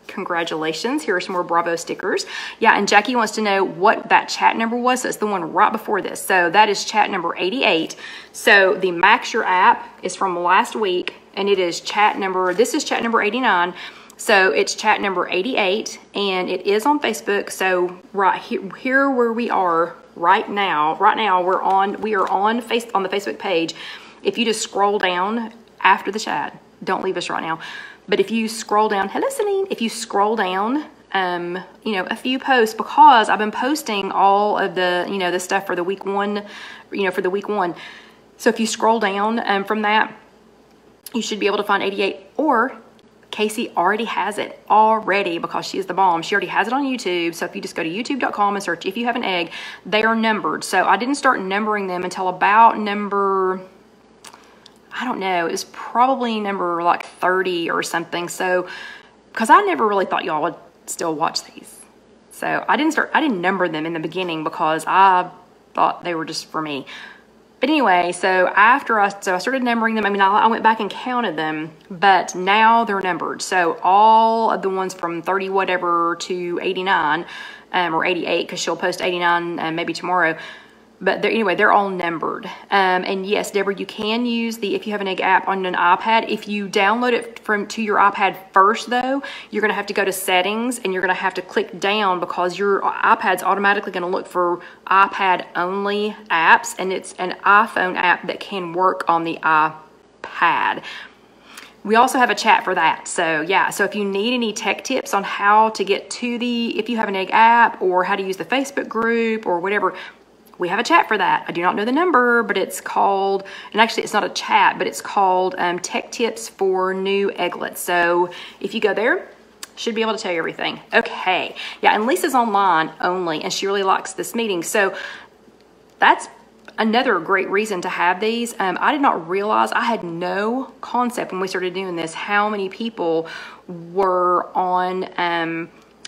S1: congratulations. Here are some more Bravo stickers. Yeah, and Jackie wants to know what that chat number was. So it's the one right before this. So that is chat number 88. So the Max Your app is from last week, and it is this is chat number 89. So it's chat number 88, and it is on Facebook. So right here where we are right now we are on the Facebook page. If you just scroll down after the chat, don't leave us right now. But if you scroll down, hello Celine, if you scroll down, a few posts, because I've been posting all of the, the stuff for the week one, So if you scroll down from that, you should be able to find 88, or Casey already has it already because she is the bomb. She already has it on YouTube. So if you just go to youtube.com and search If You Have an Egg, they are numbered. So I didn't start numbering them until about number, I don't know, it was probably number like 30 or something. So, because I never really thought y'all would still watch these. So I didn't number them in the beginning because I thought they were just for me. But anyway, so I started numbering them. I went back and counted them, but now they're numbered. So all of the ones from 30 whatever to 89, or 88, because she'll post 89 maybe tomorrow. But they're all numbered. And yes, Deborah, you can use the If You Have an Egg app on an iPad. If you download it to your iPad first, though, you're going to have to go to settings and you're going to have to click down because your iPad's automatically going to look for iPad-only apps, and it's an iPhone app that can work on the iPad. We also have a chat for that. So yeah, so if you need any tech tips on how to get to the If You Have an Egg app or how to use the Facebook group or whatever, we have a chat for that. I do not know the number, but it's called, and actually it's not a chat, but it's called Tech Tips for New Egglets. So if you go there, should be able to tell you everything. Okay, yeah, and Lisa's online only, and she really likes this meeting. So that's another great reason to have these. I did not realize, I had no concept when we started doing this, how many people were on,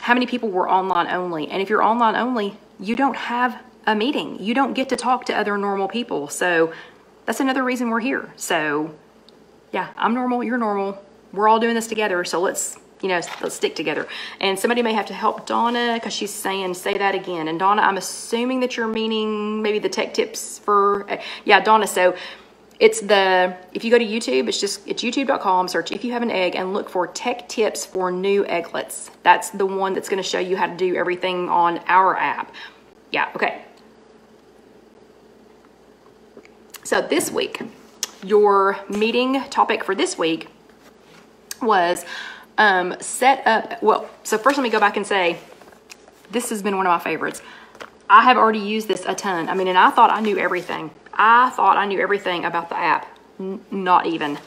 S1: how many people were online only. And if you're online only, you don't have a meeting. You don't get to talk to other normal people. So that's another reason we're here. So yeah, I'm normal, you're normal. We're all doing this together. So let's stick together. And somebody may have to help Donna because she's saying, say that again. And Donna, I'm assuming that you're meaning maybe the tech tips for, yeah, Donna. So it's if you go to YouTube, it's youtube.com, search If You Have an Egg and look for tech tips for new egglets. That's the one that's going to show you how to do everything on our app. Yeah, okay. So this week, your meeting topic for this week was set up, well, so first let me go back and say, this has been one of my favorites. I have already used this a ton. I mean, and I thought I knew everything. I thought I knew everything about the app. Not even.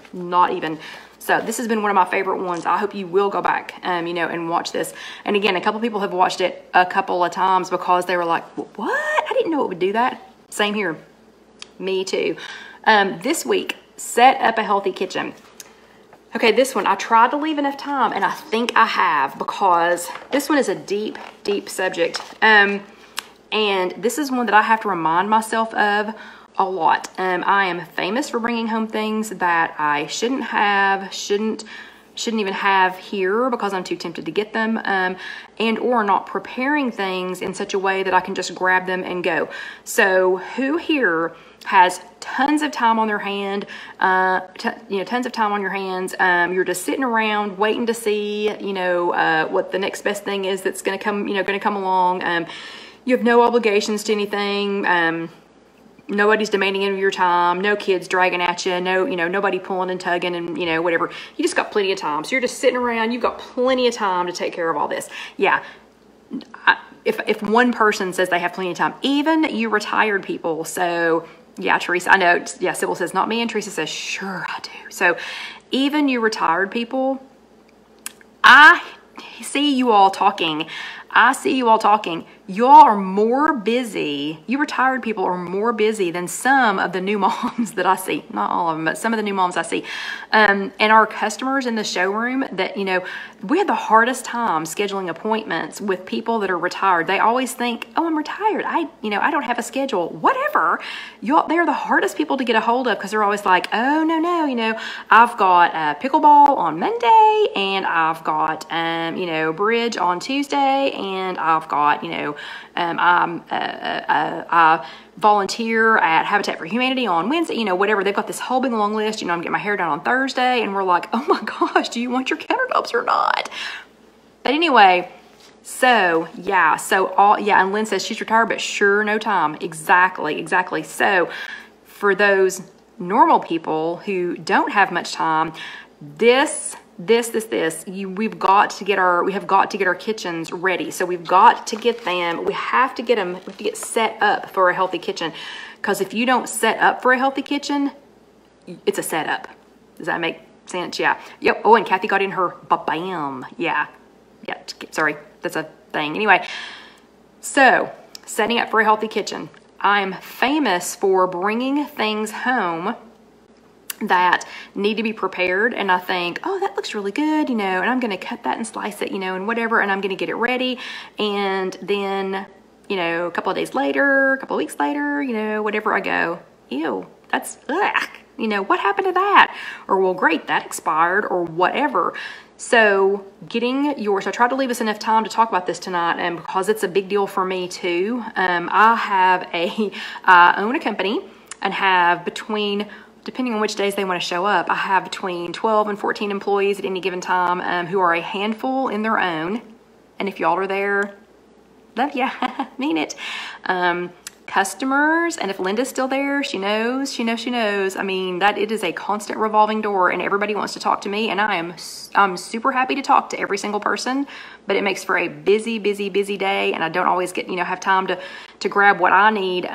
S1: So this has been one of my favorite ones. I hope you will go back, and watch this. And again, a couple people have watched it a couple of times because they were like, what? I didn't know it would do that. Same here. Me too. This week, set up a healthy kitchen. Okay, this one, I tried to leave enough time, and I think I have, because this one is a deep, deep subject. And this is one that I have to remind myself of a lot. I am famous for bringing home things that I shouldn't have, shouldn't even have here because I'm too tempted to get them, and or not preparing things in such a way that I can just grab them and go. So who here has tons of time on their hand, tons of time on your hands. You're just sitting around waiting to see, what the next best thing is that's going to come along. You have no obligations to anything. Nobody's demanding any of your time. No kids dragging at you. No, nobody pulling and tugging and, whatever. You just got plenty of time. So you're just sitting around. You've got plenty of time to take care of all this. Yeah. If one person says they have plenty of time, even you retired people. So yeah, Teresa, I know. Yeah, Sybil says not me, and Teresa says, sure I do. So even you retired people, I see you all talking. Y'all are more busy. You retired people are more busy than some of the new moms that I see. Not all of them, but some of the new moms I see. And our customers in the showroom that, we had the hardest time scheduling appointments with people that are retired. They always think, oh, I'm retired. I don't have a schedule. Whatever. They're the hardest people to get a hold of because they're always like, oh, no, I've got pickleball on Monday, and I've got, bridge on Tuesday, and I've got, I volunteer at Habitat for Humanity on Wednesday, whatever. They've got this whole big long list. I'm getting my hair done on Thursday, and we're like, oh my gosh, do you want your countertops or not? But anyway, so yeah, and Lynn says she's retired, but sure, no time. Exactly. So for those normal people who don't have much time, we have got to get our kitchens ready. So we have to get set up for a healthy kitchen. Because if you don't set up for a healthy kitchen, it's a setup. Does that make sense? Yeah. Yep. Oh, and Kathy got in her ba-bam. Yeah. Sorry. That's a thing. Anyway, so setting up for a healthy kitchen. I'm famous for bringing things home that need to be prepared, and I think, oh, that looks really good, and I'm going to cut that and slice it, and whatever, and I'm going to get it ready, and then, a couple of days later, a couple of weeks later, whatever, I go, ew, that's, ugh, what happened to that? Or, well, great, that expired, or whatever. So so I tried to leave us enough time to talk about this tonight, and because it's a big deal for me too. I own a company and have depending on which days they want to show up, I have between 12 and 14 employees at any given time who are a handful in their own. And if y'all are there, love ya, mean it. Customers, and if Linda's still there, she knows. I mean, it is a constant revolving door, and everybody wants to talk to me, and I'm super happy to talk to every single person, but it makes for a busy day, and I don't always have time to grab what I need,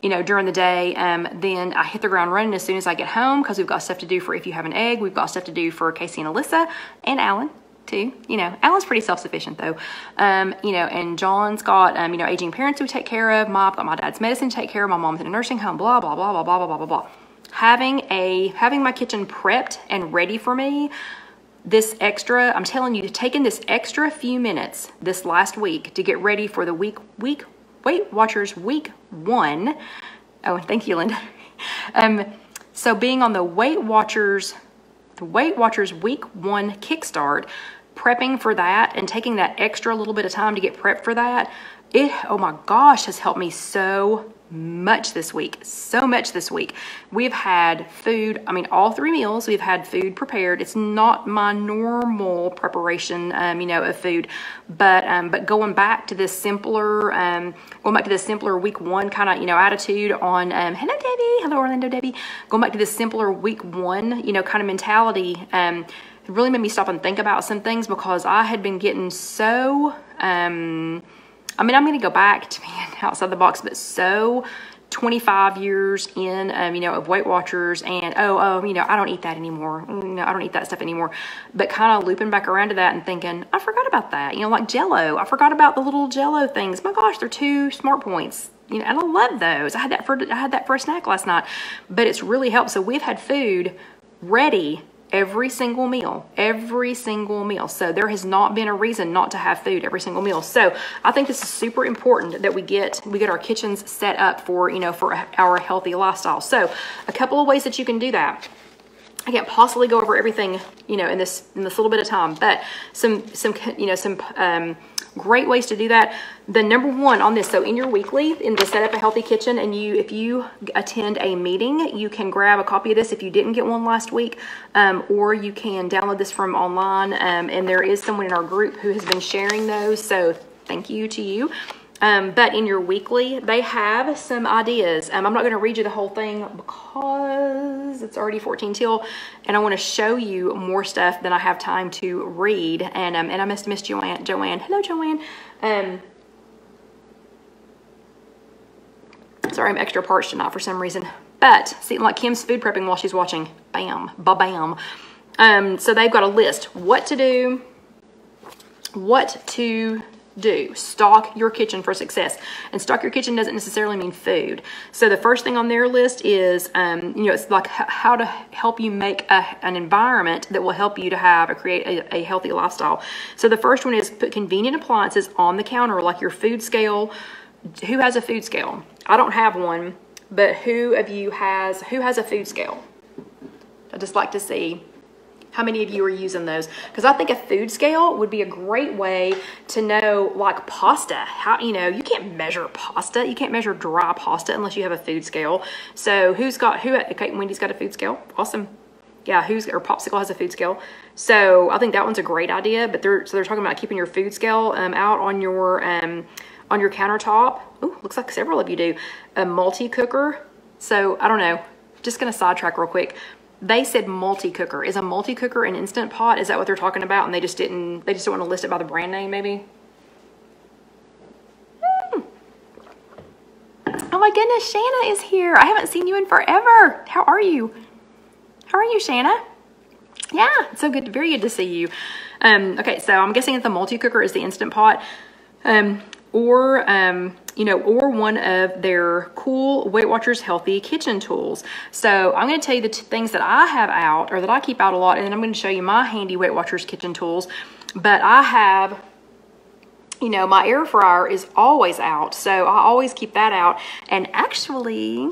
S1: you know, during the day. Then I hit the ground running as soon as I get home, because we've got stuff to do for If You Have an Egg. We've got stuff to do for Casey and Alyssa and Alan too. You know, Alan's pretty self-sufficient though. You know, and John's got, you know, aging parents to take care of. I've got my dad's medicine to take care of. My mom's in a nursing home, blah, blah, blah, blah, blah, blah, blah, blah. Having my kitchen prepped and ready for me, this extra, I'm telling you, taking this extra few minutes this last week to get ready for the Weight Watchers week 1. Oh, thank you, Linda. So being on the Weight Watchers week 1 Kickstart, prepping for that and taking that extra little bit of time to get prepped for that, it, oh my gosh, has helped me so much this week. So much this week. We've had food, I mean, all 3 meals, we've had food prepared. It's not my normal preparation, you know, of food, but going back to this simpler, week 1 kind of, you know, attitude on, hello, Debbie. Hello, Orlando, Debbie. Going back to this simpler week 1, you know, kind of mentality, it really made me stop and think about some things, because I had been getting so, I mean, I'm going to go back to being outside the box, but so 25 years in, you know, of Weight Watchers, and, you know, I don't eat that anymore. I don't eat that stuff anymore. But kind of looping back around to that and thinking, I forgot about that. You know, like Jell-O. I forgot about the little Jell-O things. My gosh, they're 2 smart points. You know, and I love those. I had that for a snack last night, but it's really helped. So we've had food ready every single meal. So there has not been a reason not to have food every single meal. So I think this is super important that we get our kitchens set up for, you know, for our healthy lifestyle. So a couple of ways that you can do that. I can't possibly go over everything, you know, in this little bit of time, but some great ways to do that. The number 1 on this, so in your weekly, in to set up a healthy kitchen, and if you attend a meeting, you can grab a copy of this if you didn't get one last week, or you can download this from online, and there is someone in our group who has been sharing those, so thank you to you. But in your weekly, they have some ideas. I'm not going to read you the whole thing because it's already 14 till, and I want to show you more stuff than I have time to read. And I must miss Joanne. Hello, Joanne. Sorry, I'm extra parched tonight for some reason. But see, like Kim's food prepping while she's watching. Bam, ba-bam. So they've got a list. What to do. Stock your kitchen for success. And stock your kitchen doesn't necessarily mean food. So the first thing on their list is, you know, it's like how to help you make an environment that will help you to create a healthy lifestyle. So the first one is put convenient appliances on the counter, like your food scale. Who has a food scale? I don't have one, but who of you has a food scale? I'd just like to see how many of you are using those, because I think a food scale would be a great way to know, like pasta. How, you know, you can't measure pasta. You can't measure dry pasta unless you have a food scale. So okay, Wendy's got a food scale. Awesome. Yeah, or Popsicle has a food scale. So I think that one's a great idea. But they're talking about keeping your food scale out on your countertop. Ooh, looks like several of you do. A multi-cooker. So I don't know. Just gonna sidetrack real quick. They said multi-cooker. Is a multi-cooker an Instant Pot? Is that what they're talking about? And they just don't want to list it by the brand name, maybe? Oh my goodness, Shanna is here. I haven't seen you in forever. How are you? How are you, Shanna? Yeah, it's so good. Very good to see you. Okay, so I'm guessing that the multi-cooker is the Instant Pot. Or one of their cool Weight Watchers healthy kitchen tools. So I'm going to tell you the things that I have out, or that I keep out a lot, and then I'm going to show you my handy Weight Watchers kitchen tools. But I have, you know, my air fryer is always out, so I always keep that out. And actually,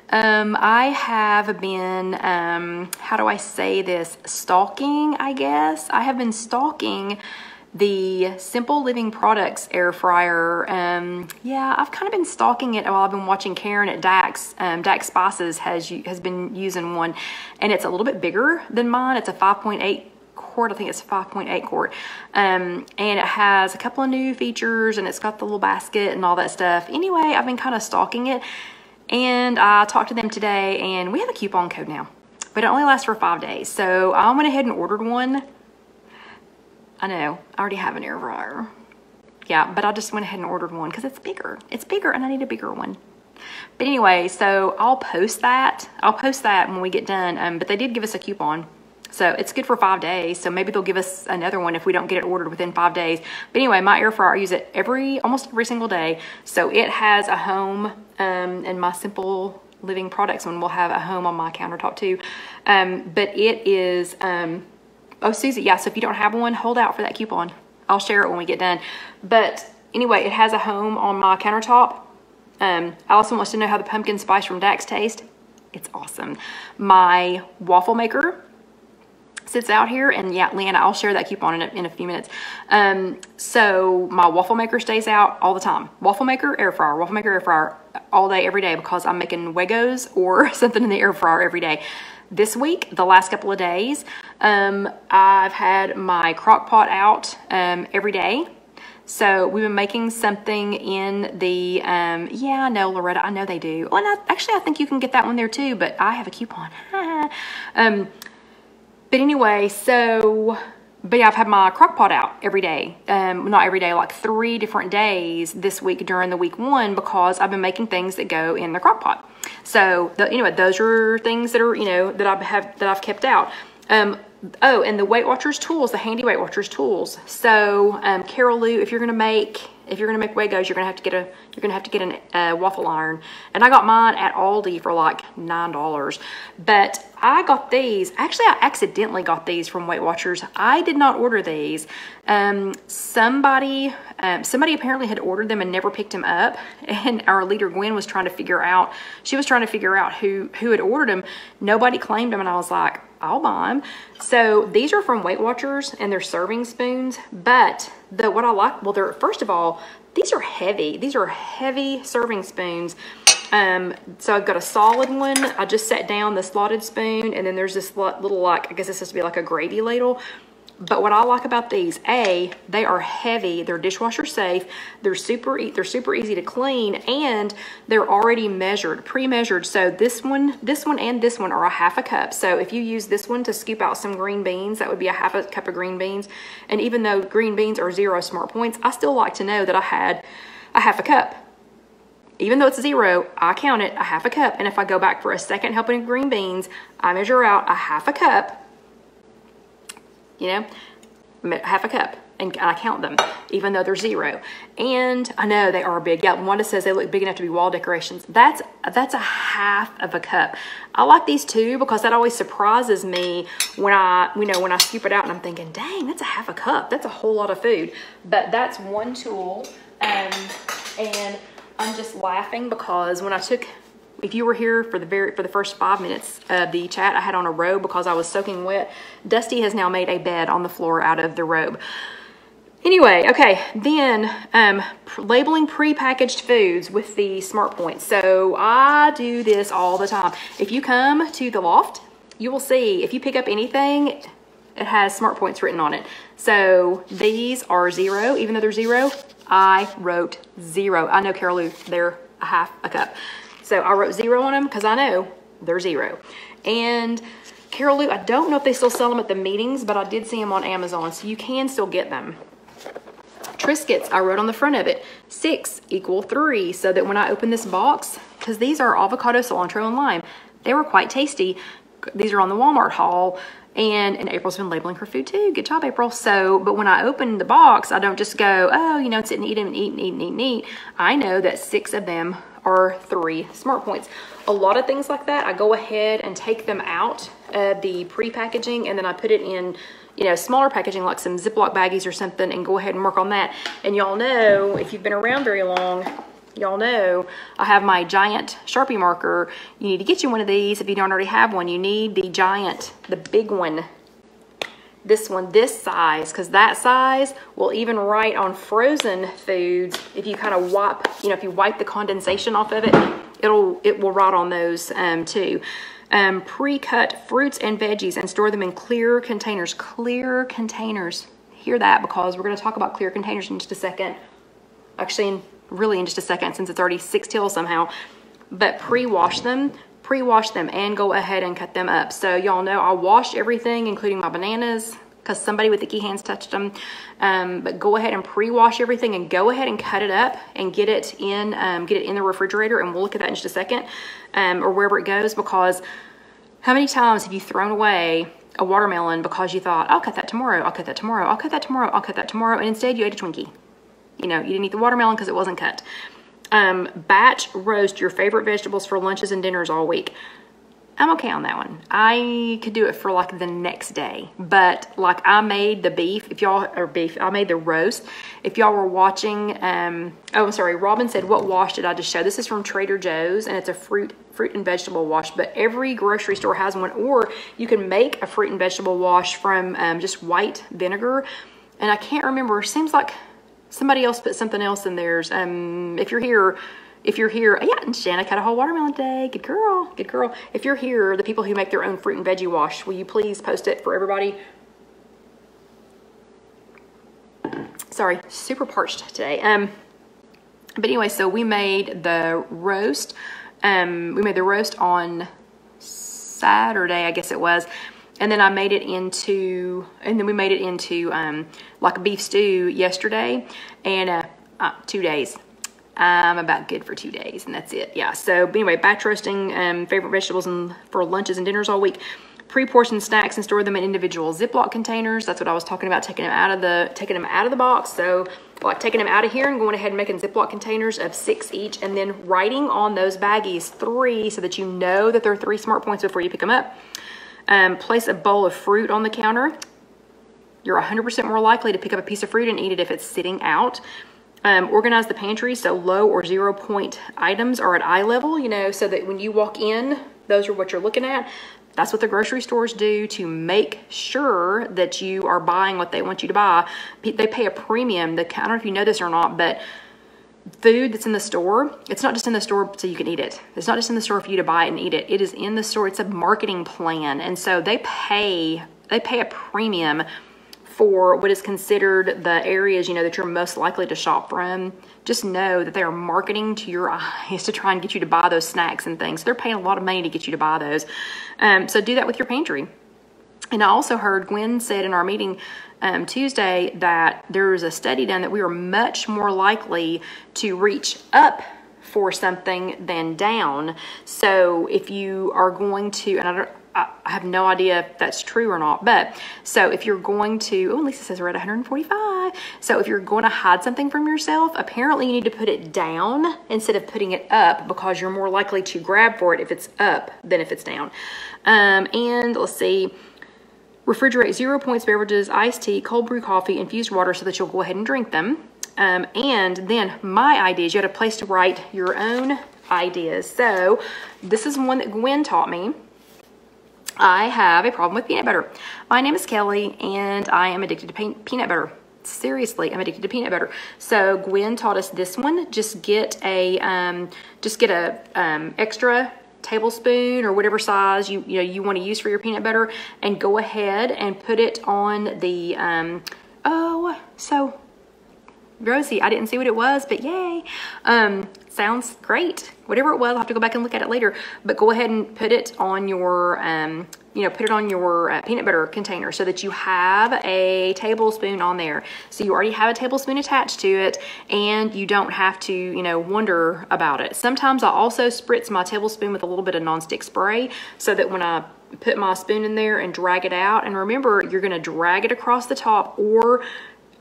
S1: I have been, how do I say this, stalking, I guess. I have been stalking the Simple Living Products air fryer. Yeah, I've kind of been stalking it while I've been watching Karen at Dax. Dax Spices has been using one, and it's a little bit bigger than mine. It's a 5.8 quart. I think it's 5.8 quart. And it has a couple of new features, and it's got the little basket and all that stuff. Anyway, I've been kind of stalking it, and I talked to them today, and we have a coupon code now, but it only lasts for 5 days. So I went ahead and ordered one. I know, I already have an air fryer. Yeah, but I just went ahead and ordered one because it's bigger. It's bigger and I need a bigger one. But anyway, so I'll post that. I'll post that when we get done. But they did give us a coupon. So it's good for 5 days. So maybe they'll give us another one if we don't get it ordered within 5 days. But anyway, my air fryer, I use it almost every single day. So it has a home, and my Simple Living Products one will have a home on my countertop too. But it is, oh, Susie, yeah, so if you don't have one, hold out for that coupon. I'll share it when we get done. But anyway, it has a home on my countertop. Allison wants to know how the pumpkin spice from Dax tastes. It's awesome. My waffle maker sits out here, and yeah, Leanna, I'll share that coupon in a few minutes. So my waffle maker stays out all the time. Waffle maker, air fryer all day, every day, because I'm making Waggos or something in the air fryer every day. This week, the last couple of days, I've had my crock pot out every day. So we've been making something in the, yeah, I know, Loretta, I know they do. Well, actually, I think you can get that one there too, but I have a coupon. But anyway, so, but yeah, I've had my crock pot out every day. Not every day, like 3 different days this week during the week 1, because I've been making things that go in the crock pot. So, anyway, those are things that are, that I've kept out. Oh, and the Weight Watchers tools, the handy Weight Watchers tools. So, Carol Lou, if you're gonna make Waggos, you're gonna have to get a waffle iron. And I got mine at Aldi for like $9. But I got these. Actually, I accidentally got these from Weight Watchers. I did not order these. Somebody apparently had ordered them and never picked them up. And our leader Gwen was trying to figure out. She was trying to figure out who had ordered them. Nobody claimed them, and I was like, I'll buy them. So these are from Weight Watchers, and they're serving spoons. But what I like, well, first of all, these are heavy. These are heavy serving spoons. So I've got a solid one. I just set down the slotted spoon, and then there's this little, like, I guess this has to be like a gravy ladle. But what I like about these, they are heavy. They're dishwasher safe. They're super easy to clean, and they're already pre-measured. So this one, and this one are a half a cup. So if you use this one to scoop out some green beans, that would be a half a cup of green beans. And even though green beans are 0 smart points, I still like to know that I had a half a cup. Even though it's 0, I count it a half a cup. And if I go back for a second helping of green beans, I measure out a half a cup. Half a cup, and I count them, even though they're 0. And I know they are big. Yeah, Wanda says they look big enough to be wall decorations. That's a half of a cup. I like these too, because that always surprises me when I scoop it out and I'm thinking, dang, that's a half a cup. That's a whole lot of food. But that's one tool, and I'm just laughing because when I took, if you were here for the first 5 minutes of the chat, I had on a robe because I was soaking wet. Dusty has now made a bed on the floor out of the robe. Anyway, okay, then labeling pre-packaged foods with the Smart Points. So I do this all the time. If you come to the loft, you will see, if you pick up anything, it has Smart Points written on it. So these are 0, even though they're 0, I wrote 0. I know, Carol Lou, they're a half a cup. So I wrote 0 on them because I know they're 0. And Carol Lou, I don't know if they still sell them at the meetings, but I did see them on Amazon, so you can still get them. Triscuits, I wrote on the front of it, 6 = 3, so that when I open this box, because these are avocado, cilantro, and lime, they were quite tasty. These are on the Walmart haul, and April's been labeling her food too. Good job, April. So, but when I open the box, I don't just go, oh, sit and eat them and eat and eat and eat and eat. I know that 6 of them are 3 Smart Points. A lot of things like that, I go ahead and take them out of the pre-packaging, and then I put it in, smaller packaging, like some Ziploc baggies or something, and go ahead and work on that. And y'all know, if you've been around very long, y'all know I have my giant Sharpie marker. You need to get you one of these. If you don't already have one, you need the giant, the big one. This one, this size, because that size will even write on frozen foods. If you kind of wipe, if you wipe the condensation off of it, it will write on those too. Pre-cut fruits and veggies and store them in clear containers. Clear containers. Hear that, because we're going to talk about clear containers in just a second. Actually, really in just a second, since it's already 6 till somehow. But pre-wash them, and go ahead and cut them up. So y'all know I washed everything, including my bananas. because somebody with icky hands touched them. But go ahead and pre-wash everything and go ahead and cut it up and get it in the refrigerator, and we'll look at that in just a second, or wherever it goes, because how many times have you thrown away a watermelon because you thought, I'll cut that tomorrow, I'll cut that tomorrow, I'll cut that tomorrow, I'll cut that tomorrow, and instead you ate a Twinkie. You know, you didn't eat the watermelon because it wasn't cut. Batch roast your favorite vegetables for lunches and dinners all week. I'm okay on that one. I could do it for like the next day, but like I made the beef, I made the roast. If y'all were watching, oh, I'm sorry, Robin said, what wash did I just show? This is from Trader Joe's, and it's a fruit and vegetable wash, but every grocery store has one, or you can make a fruit and vegetable wash from just white vinegar. And I can't remember, it seems like somebody else put something else in theirs. If you're here, yeah, and Shanna cut a whole watermelon today. Good girl, good girl. If you're here, the people who make their own fruit and veggie wash, will you please post it for everybody? Sorry, super parched today. But anyway, so we made the roast. We made the roast on Saturday, I guess it was. And then we made it into like a beef stew yesterday, and 2 days. I'm about good for 2 days, and that's it. Yeah. So anyway, batch roasting favorite vegetables for lunches and dinners all week. Pre-portion snacks and store them in individual Ziploc containers. That's what I was talking about, taking them out of the box. So like taking them out of here and going ahead and making Ziploc containers of 6 each, and then writing on those baggies 3 so that you know that there are 3 smart points before you pick them up. Place a bowl of fruit on the counter. You're 100% more likely to pick up a piece of fruit and eat it if it's sitting out. Organize the pantry so low or 0 point items are at eye level, you know, so that when you walk in, those are what you're looking at. That's what the grocery stores do to make sure that you are buying what they want you to buy. They pay a premium. I don't know if you know this or not, but food that's in the store, it's not just in the store so you can eat it. It's not just in the store for you to buy it and eat it. It is in the store. It's a marketing plan. And so they pay a premium for what is considered the areas, you know, that you're most likely to shop from. Just know that they are marketing to your eyes to try and get you to buy those snacks and things. They're paying a lot of money to get you to buy those. So do that with your pantry. And I also heard Gwen said in our meeting Tuesday that there was a study done that we are much more likely to reach up for something than down. So if you are going to, and I have no idea if that's true or not, but so if you're going to, oh, Lisa says we're at 145. So if you're going to hide something from yourself, apparently you need to put it down instead of putting it up, because you're more likely to grab for it if it's up than if it's down. And let's see, refrigerate 0 points beverages, iced tea, cold brew coffee, infused water so that you'll go ahead and drink them. And then my ideas, you had a place to write your own ideas. So this is one that Gwen taught me. I have a problem with peanut butter. My name is Kelly, and I am addicted to peanut butter. Seriously, I'm addicted to peanut butter. So Gwen taught us this one. Just get a extra tablespoon or whatever size you want to use for your peanut butter, and go ahead and put it on the so Rosie, I didn't see what it was, but yay. Sounds great. Whatever it was, I'll have to go back and look at it later. But go ahead and put it on your, peanut butter container so that you have a tablespoon on there. So you already have a tablespoon attached to it, and you don't have to, wonder about it. Sometimes I also spritz my tablespoon with a little bit of nonstick spray so that when I put my spoon in there and drag it out, and remember, you're going to drag it across the top, or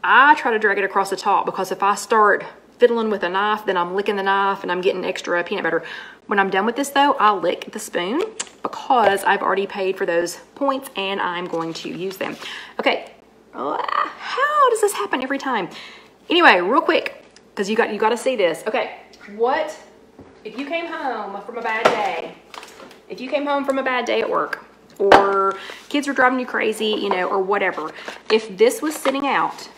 S1: I try to drag it across the top, because if I start fiddling with a knife, then I'm licking the knife and I'm getting extra peanut butter. When I'm done with this though, I'll lick the spoon because I've already paid for those points and I'm going to use them. Okay, how does this happen every time? Anyway, real quick, because you got to see this. Okay, what if you came home from a bad day? If you came home from a bad day at work, or kids were driving you crazy, or whatever. If this was sitting out,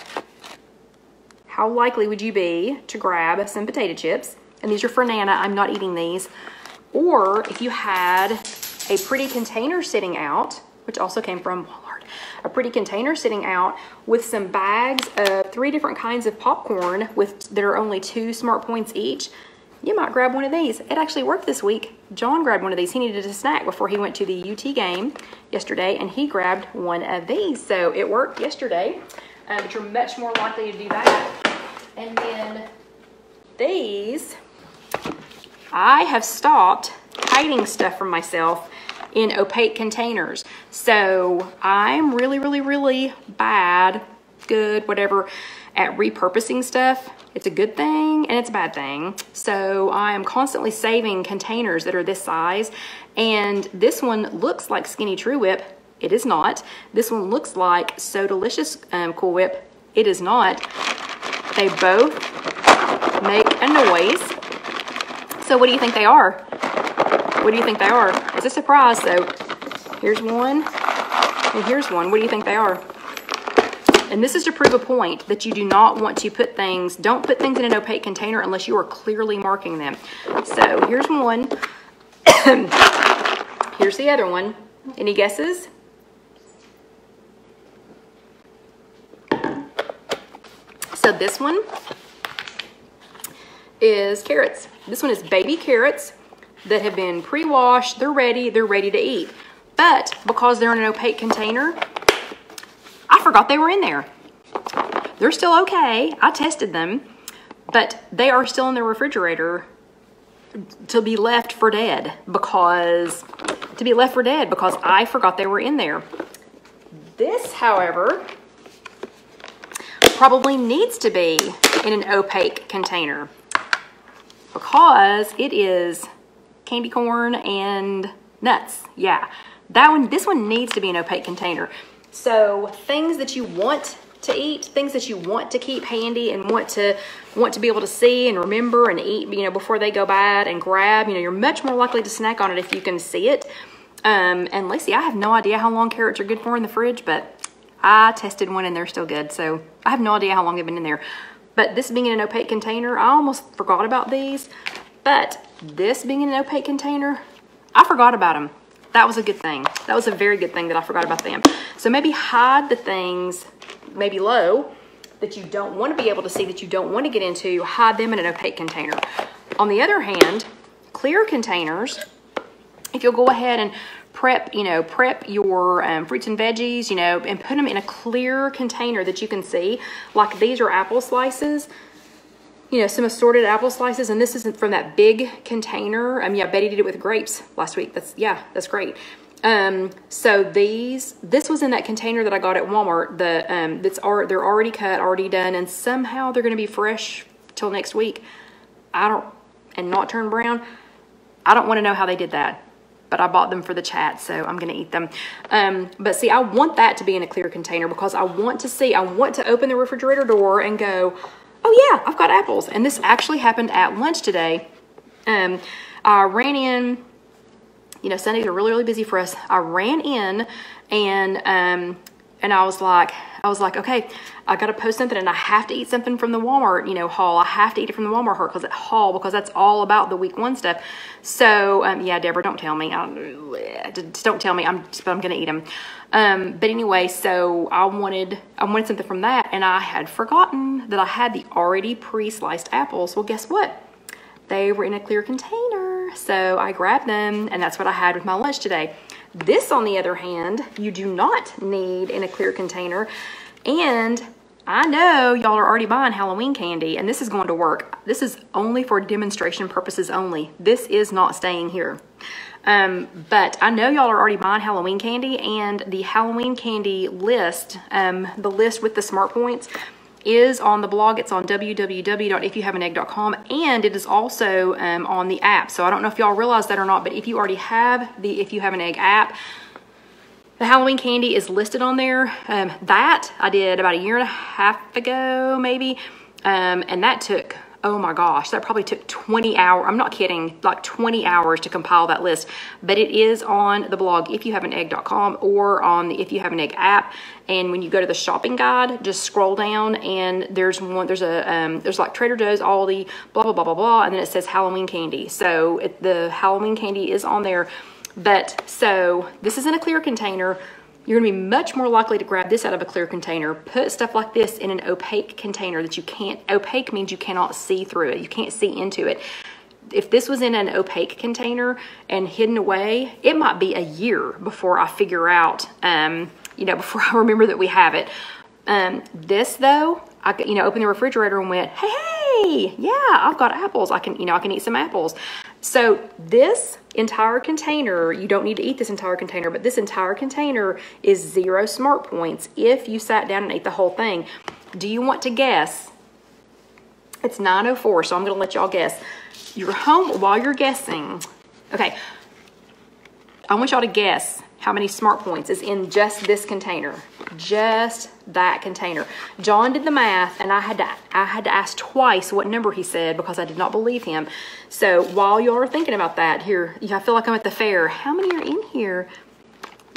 S1: how likely would you be to grab some potato chips? And these are for Nana, I'm not eating these. Or if you had a pretty container sitting out, which also came from Walmart, a pretty container sitting out with some bags of 3 different kinds of popcorn that are only 2 smart points each, you might grab one of these. It actually worked this week. John grabbed one of these. He needed a snack before he went to the UT game yesterday, and he grabbed one of these. So it worked yesterday, but you're much more likely to do that. And then these, I have stopped hiding stuff from myself in opaque containers. So I'm really, really, really bad, good, whatever, at repurposing stuff. It's a good thing and it's a bad thing. So I am constantly saving containers that are this size. And this one looks like Skinny True Whip. It is not. This one looks like So Delicious Cool Whip. It is not. They both make a noise. So what do you think they are? What do you think they are? It's a surprise. So here's one and here's one. What do you think they are? And this is to prove a point that you do not want to put things, don't put things in an opaque container unless you are clearly marking them. So here's one. Here's the other one. Any guesses? So this one is carrots. This one is baby carrots that have been pre-washed. They're ready to eat. But because they're in an opaque container, I forgot they were in there. They're still okay. I tested them, but they are still in the refrigerator to be left for dead because I forgot they were in there. This, however, probably needs to be in an opaque container because it is candy corn and nuts. Yeah, this one needs to be an opaque container. So things that you want to eat, things that you want to keep handy and want to be able to see and remember and eat, before they go bad and grab, you're much more likely to snack on it if you can see it. And Lacey, I have no idea how long carrots are good for in the fridge, but I tested one and they're still good. So I have no idea how long they've been in there. But this being in an opaque container, I almost forgot about these. But this being in an opaque container, I forgot about them. That was a good thing. That was a very good thing that I forgot about them. So maybe hide the things, maybe low, that you don't want to be able to see, that you don't want to get into, hide them in an opaque container. On the other hand, clear containers, if you'll go ahead and prep your fruits and veggies, and put them in a clear container that you can see, like these are apple slices, some assorted apple slices, and this isn't from that big container. Yeah, Betty did it with grapes last week. That's great. So this was in that container that I got at Walmart. They're already cut, already done, and somehow they're going to be fresh till next week. And not turn brown. I don't want to know how they did that, but I bought them for the chat, so I'm going to eat them. But see, I want that to be in a clear container because I want to open the refrigerator door and go, oh yeah, I've got apples. And this actually happened at lunch today. I ran in, Sundays are really, really busy for us. I ran in and I was like, okay, I got to post something and I have to eat something from the Walmart, haul. I have to eat it from the Walmart haul because that's all about the week 1 stuff. So, yeah, Deborah, don't tell me. Just don't tell me. But I'm going to eat them. But anyway, so I wanted something from that, and I had forgotten that I had the already pre-sliced apples. Well, guess what? They were in a clear container. So I grabbed them, and that's what I had with my lunch today. This, on the other hand, you do not need in a clear container. And I know y'all are already buying Halloween candy, and this is going to work. This is only for demonstration purposes only. This is not staying here. But I know y'all are already buying Halloween candy, and the Halloween candy list, the list with the smart points, is on the blog. It's on www.IfYouHaveAnEgg.com, and it is also on the app. So I don't know if y'all realize that or not, but if you already have the If You Have an Egg app, the Halloween candy is listed on there. That I did about 1.5 years ago, maybe, and that took, oh my gosh, that probably took 20 hours. I'm not kidding, like 20 hours to compile that list. But it is on the blog, IfYouHaveAnEgg.com, or on the If You Have an Egg app. And when you go to the shopping guide, just scroll down, and there's like Trader Joe's, Aldi, blah, blah, blah, blah, blah, and then it says Halloween candy. So the Halloween candy is on there. But so this is in a clear container. You're gonna be much more likely to grab this out of a clear container. Put stuff like this in an opaque container that you can't, opaque means you cannot see through it. You can't see into it. if this was in an opaque container and hidden away, it might be a year before I figure out, you know, before I remember that we have it. This though, I, you know, opened the refrigerator and went, hey, yeah, I've got apples. I can, you know, I can eat some apples. So this entire container, you don't need to eat this entire container, but this entire container is 0 smart points if you sat down and ate the whole thing. Do you want to guess? It's 9:04, so I'm going to let y'all guess. Your home, while you're guessing, okay, I want y'all to guess how many smart points is in just this container, just that container. John did the math, and I had to ask twice what number he said because I did not believe him. So while y'all are thinking about that, here, I feel like I'm at the fair. How many are in here?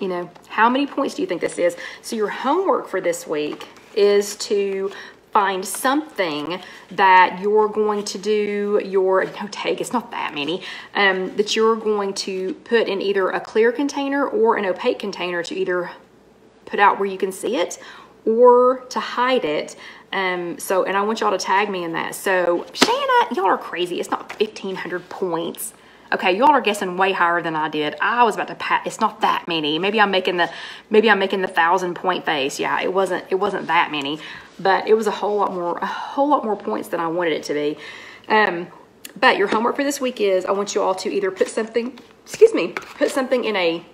S1: You know, how many points do you think this is? So your homework for this week is to find something that you're going to do it's not that many, that you're going to put in either a clear container or an opaque container to either put out where you can see it or to hide it. And I want y'all to tag me in that. So Shanna, y'all are crazy. It's not 1,500 points. Okay, y'all are guessing way higher than I did. I was about to pat. It's not that many. Maybe I'm making the 1,000-point face. Yeah, it wasn't that many, but it was a whole lot more points than I wanted it to be. But your homework for this week is I want you all to either put something in a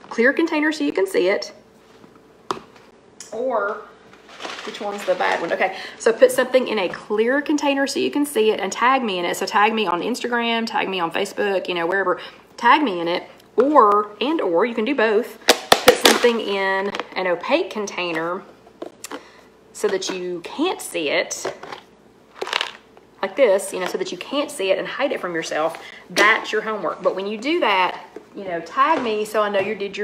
S1: clear container so you can see it, or which one's the bad one? Okay, so put something in a clear container so you can see it and tag me in it. So tag me on Instagram, tag me on Facebook, you know, wherever, tag me in it, or you can do both. Put something in an opaque container so that you can't see it, like this, you know, so that you can't see it and hide it from yourself. That's your homework. But when you do that, you know, tag me so I know you did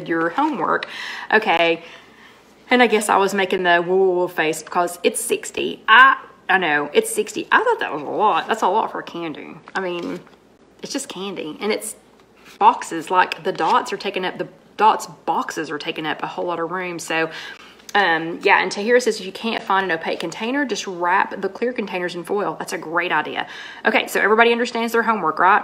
S1: your homework. Okay. And I guess I was making the woo face because it's 60. I know, it's 60. I thought that was a lot. That's a lot for candy. I mean, it's just candy. And it's boxes. Like the dots boxes are taking up a whole lot of room. So, yeah, and Tahira says if you can't find an opaque container, just wrap the clear containers in foil. That's a great idea. Okay, so everybody understands their homework, right?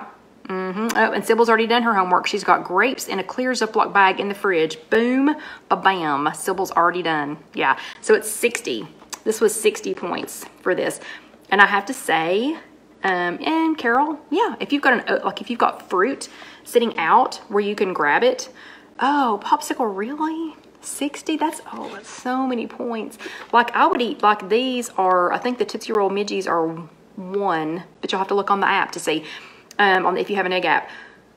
S1: Oh, and Sybil's already done her homework. She's got grapes in a clear Ziploc bag in the fridge. Boom, ba-bam. Sybil's already done. Yeah, so it's 60. This was 60 points for this. And I have to say, and Carol, yeah, if you've got if you've got fruit sitting out where you can grab it. Oh, popsicle, really? 60? That's so many points. Like I would eat, like these are, I think the Tootsie Roll Midgies are 1, but you'll have to look on the app to see. On the If You Have an Egg app,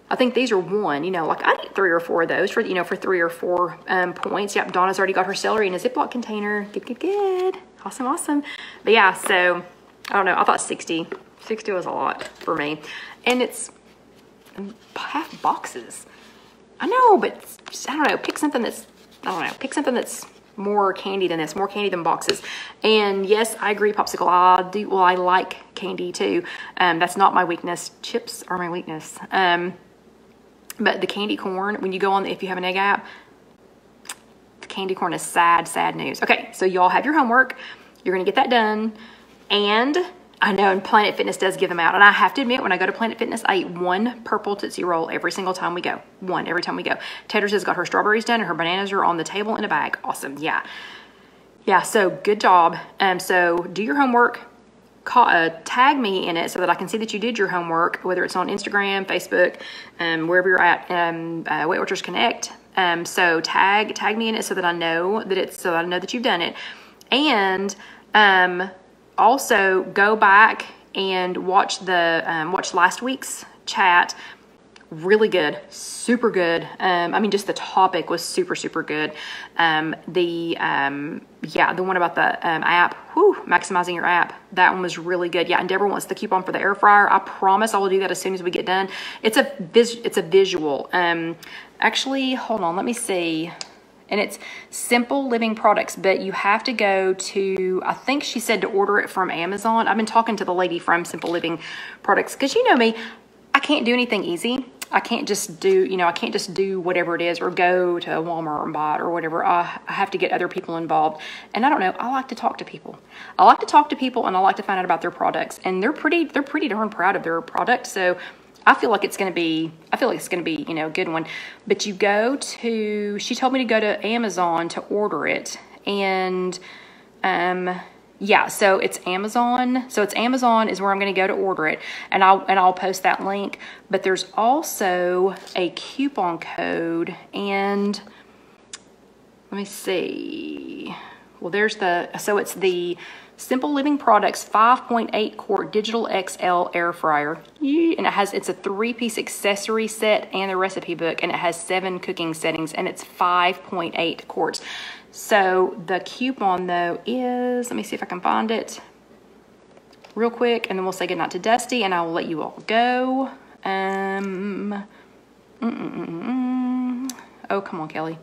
S1: I think these are 1. You know, like I'd eat 3 or 4 of those for 3 or 4 points. Yep, Donna's already got her celery in a Ziploc container. Good. Awesome. But yeah, so I don't know. I thought 60 was a lot for me, and it's half boxes. I know, but I don't know. Pick something that's more candy than this, more candy than boxes. And yes, I agree, popsicle. I like candy too. That's not my weakness. Chips are my weakness. But the candy corn, when you go on the If You Have an Egg app, the candy corn is sad news. Okay, so y'all have your homework. You're gonna get that done. And I know, and Planet Fitness does give them out. And I have to admit, when I go to Planet Fitness, I eat 1 purple Tootsie Roll every single time we go. 1 every time we go. Tedder's has got her strawberries done and her bananas are on the table in a bag. Awesome, yeah. Yeah, so good job. So do your homework. Tag me in it so that I can see that you did your homework, whether it's on Instagram, Facebook, wherever you're at, Weight Watchers Connect. So tag me in it so that I know that you've done it. And also go back and watch last week's chat. Really good, super good. I mean, just the topic was super good. The one about the app, maximizing your app, that one was really good. Yeah, and Deborah wants the coupon for the air fryer. I promise I will do that as soon as we get done. It's a visual. Actually, hold on, let me see. And it's Simple Living products, but you have to go to, I think she said to order it from Amazon. I've been talking to the lady from Simple Living products because you know me, I can't do anything easy. I can't just do, you know, I can't just do whatever it is or go to Walmart and buy it or whatever. I have to get other people involved. And I don't know, I like to talk to people. I like to talk to people and I like to find out about their products. And they're pretty darn proud of their product. So I feel like it's going to be, you know, a good one. But you go to, she told me to go to Amazon to order it. And, yeah, so it's Amazon. So it's Amazon is where I'm going to go to order it, and I'll post that link. But there's also a coupon code, and let me see. Well, there's so it's the Simple Living Products 5.8 quart digital XL air fryer, and it's a 3-piece accessory set and a recipe book, and it has 7 cooking settings, and it's 5.8 quarts. So the coupon though is, let me see if I can find it real quick, and then we'll say goodnight to Dusty, and I will let you all go. Oh, come on, Kelly.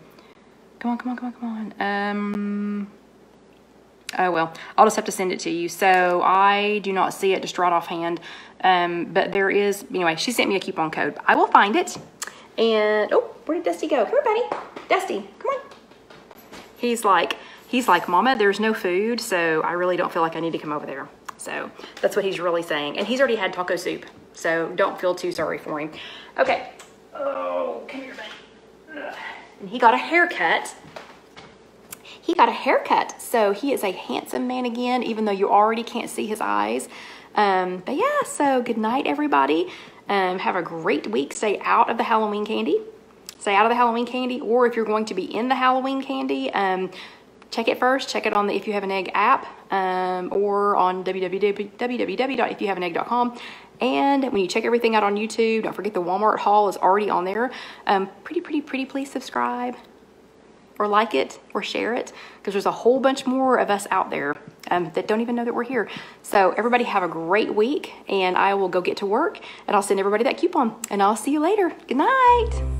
S1: Come on. Oh, well, I'll just have to send it to you. So I do not see it just right offhand. But there is, anyway, she sent me a coupon code. I will find it. And, oh, where did Dusty go? Come here, buddy. Dusty, come on. He's like, Mama, there's no food, so I really don't feel like I need to come over there. So that's what he's really saying. And he's already had taco soup, so don't feel too sorry for him. Okay. Oh, come here, buddy. Ugh. And he got a haircut. So he is a handsome man again, even though you already can't see his eyes. But yeah, so good night, everybody. Have a great week. Stay out of the Halloween candy. Or if you're going to be in the Halloween candy, check it first. Check it on the If You Have an Egg app, or on www.ifyouhaveanegg.com. And when you check everything out on YouTube, don't forget the Walmart haul is already on there. Pretty please subscribe, or like it, or share it, because there's a whole bunch more of us out there that don't even know that we're here. So everybody have a great week, and I will go get to work, and I'll send everybody that coupon, and I'll see you later. Good night.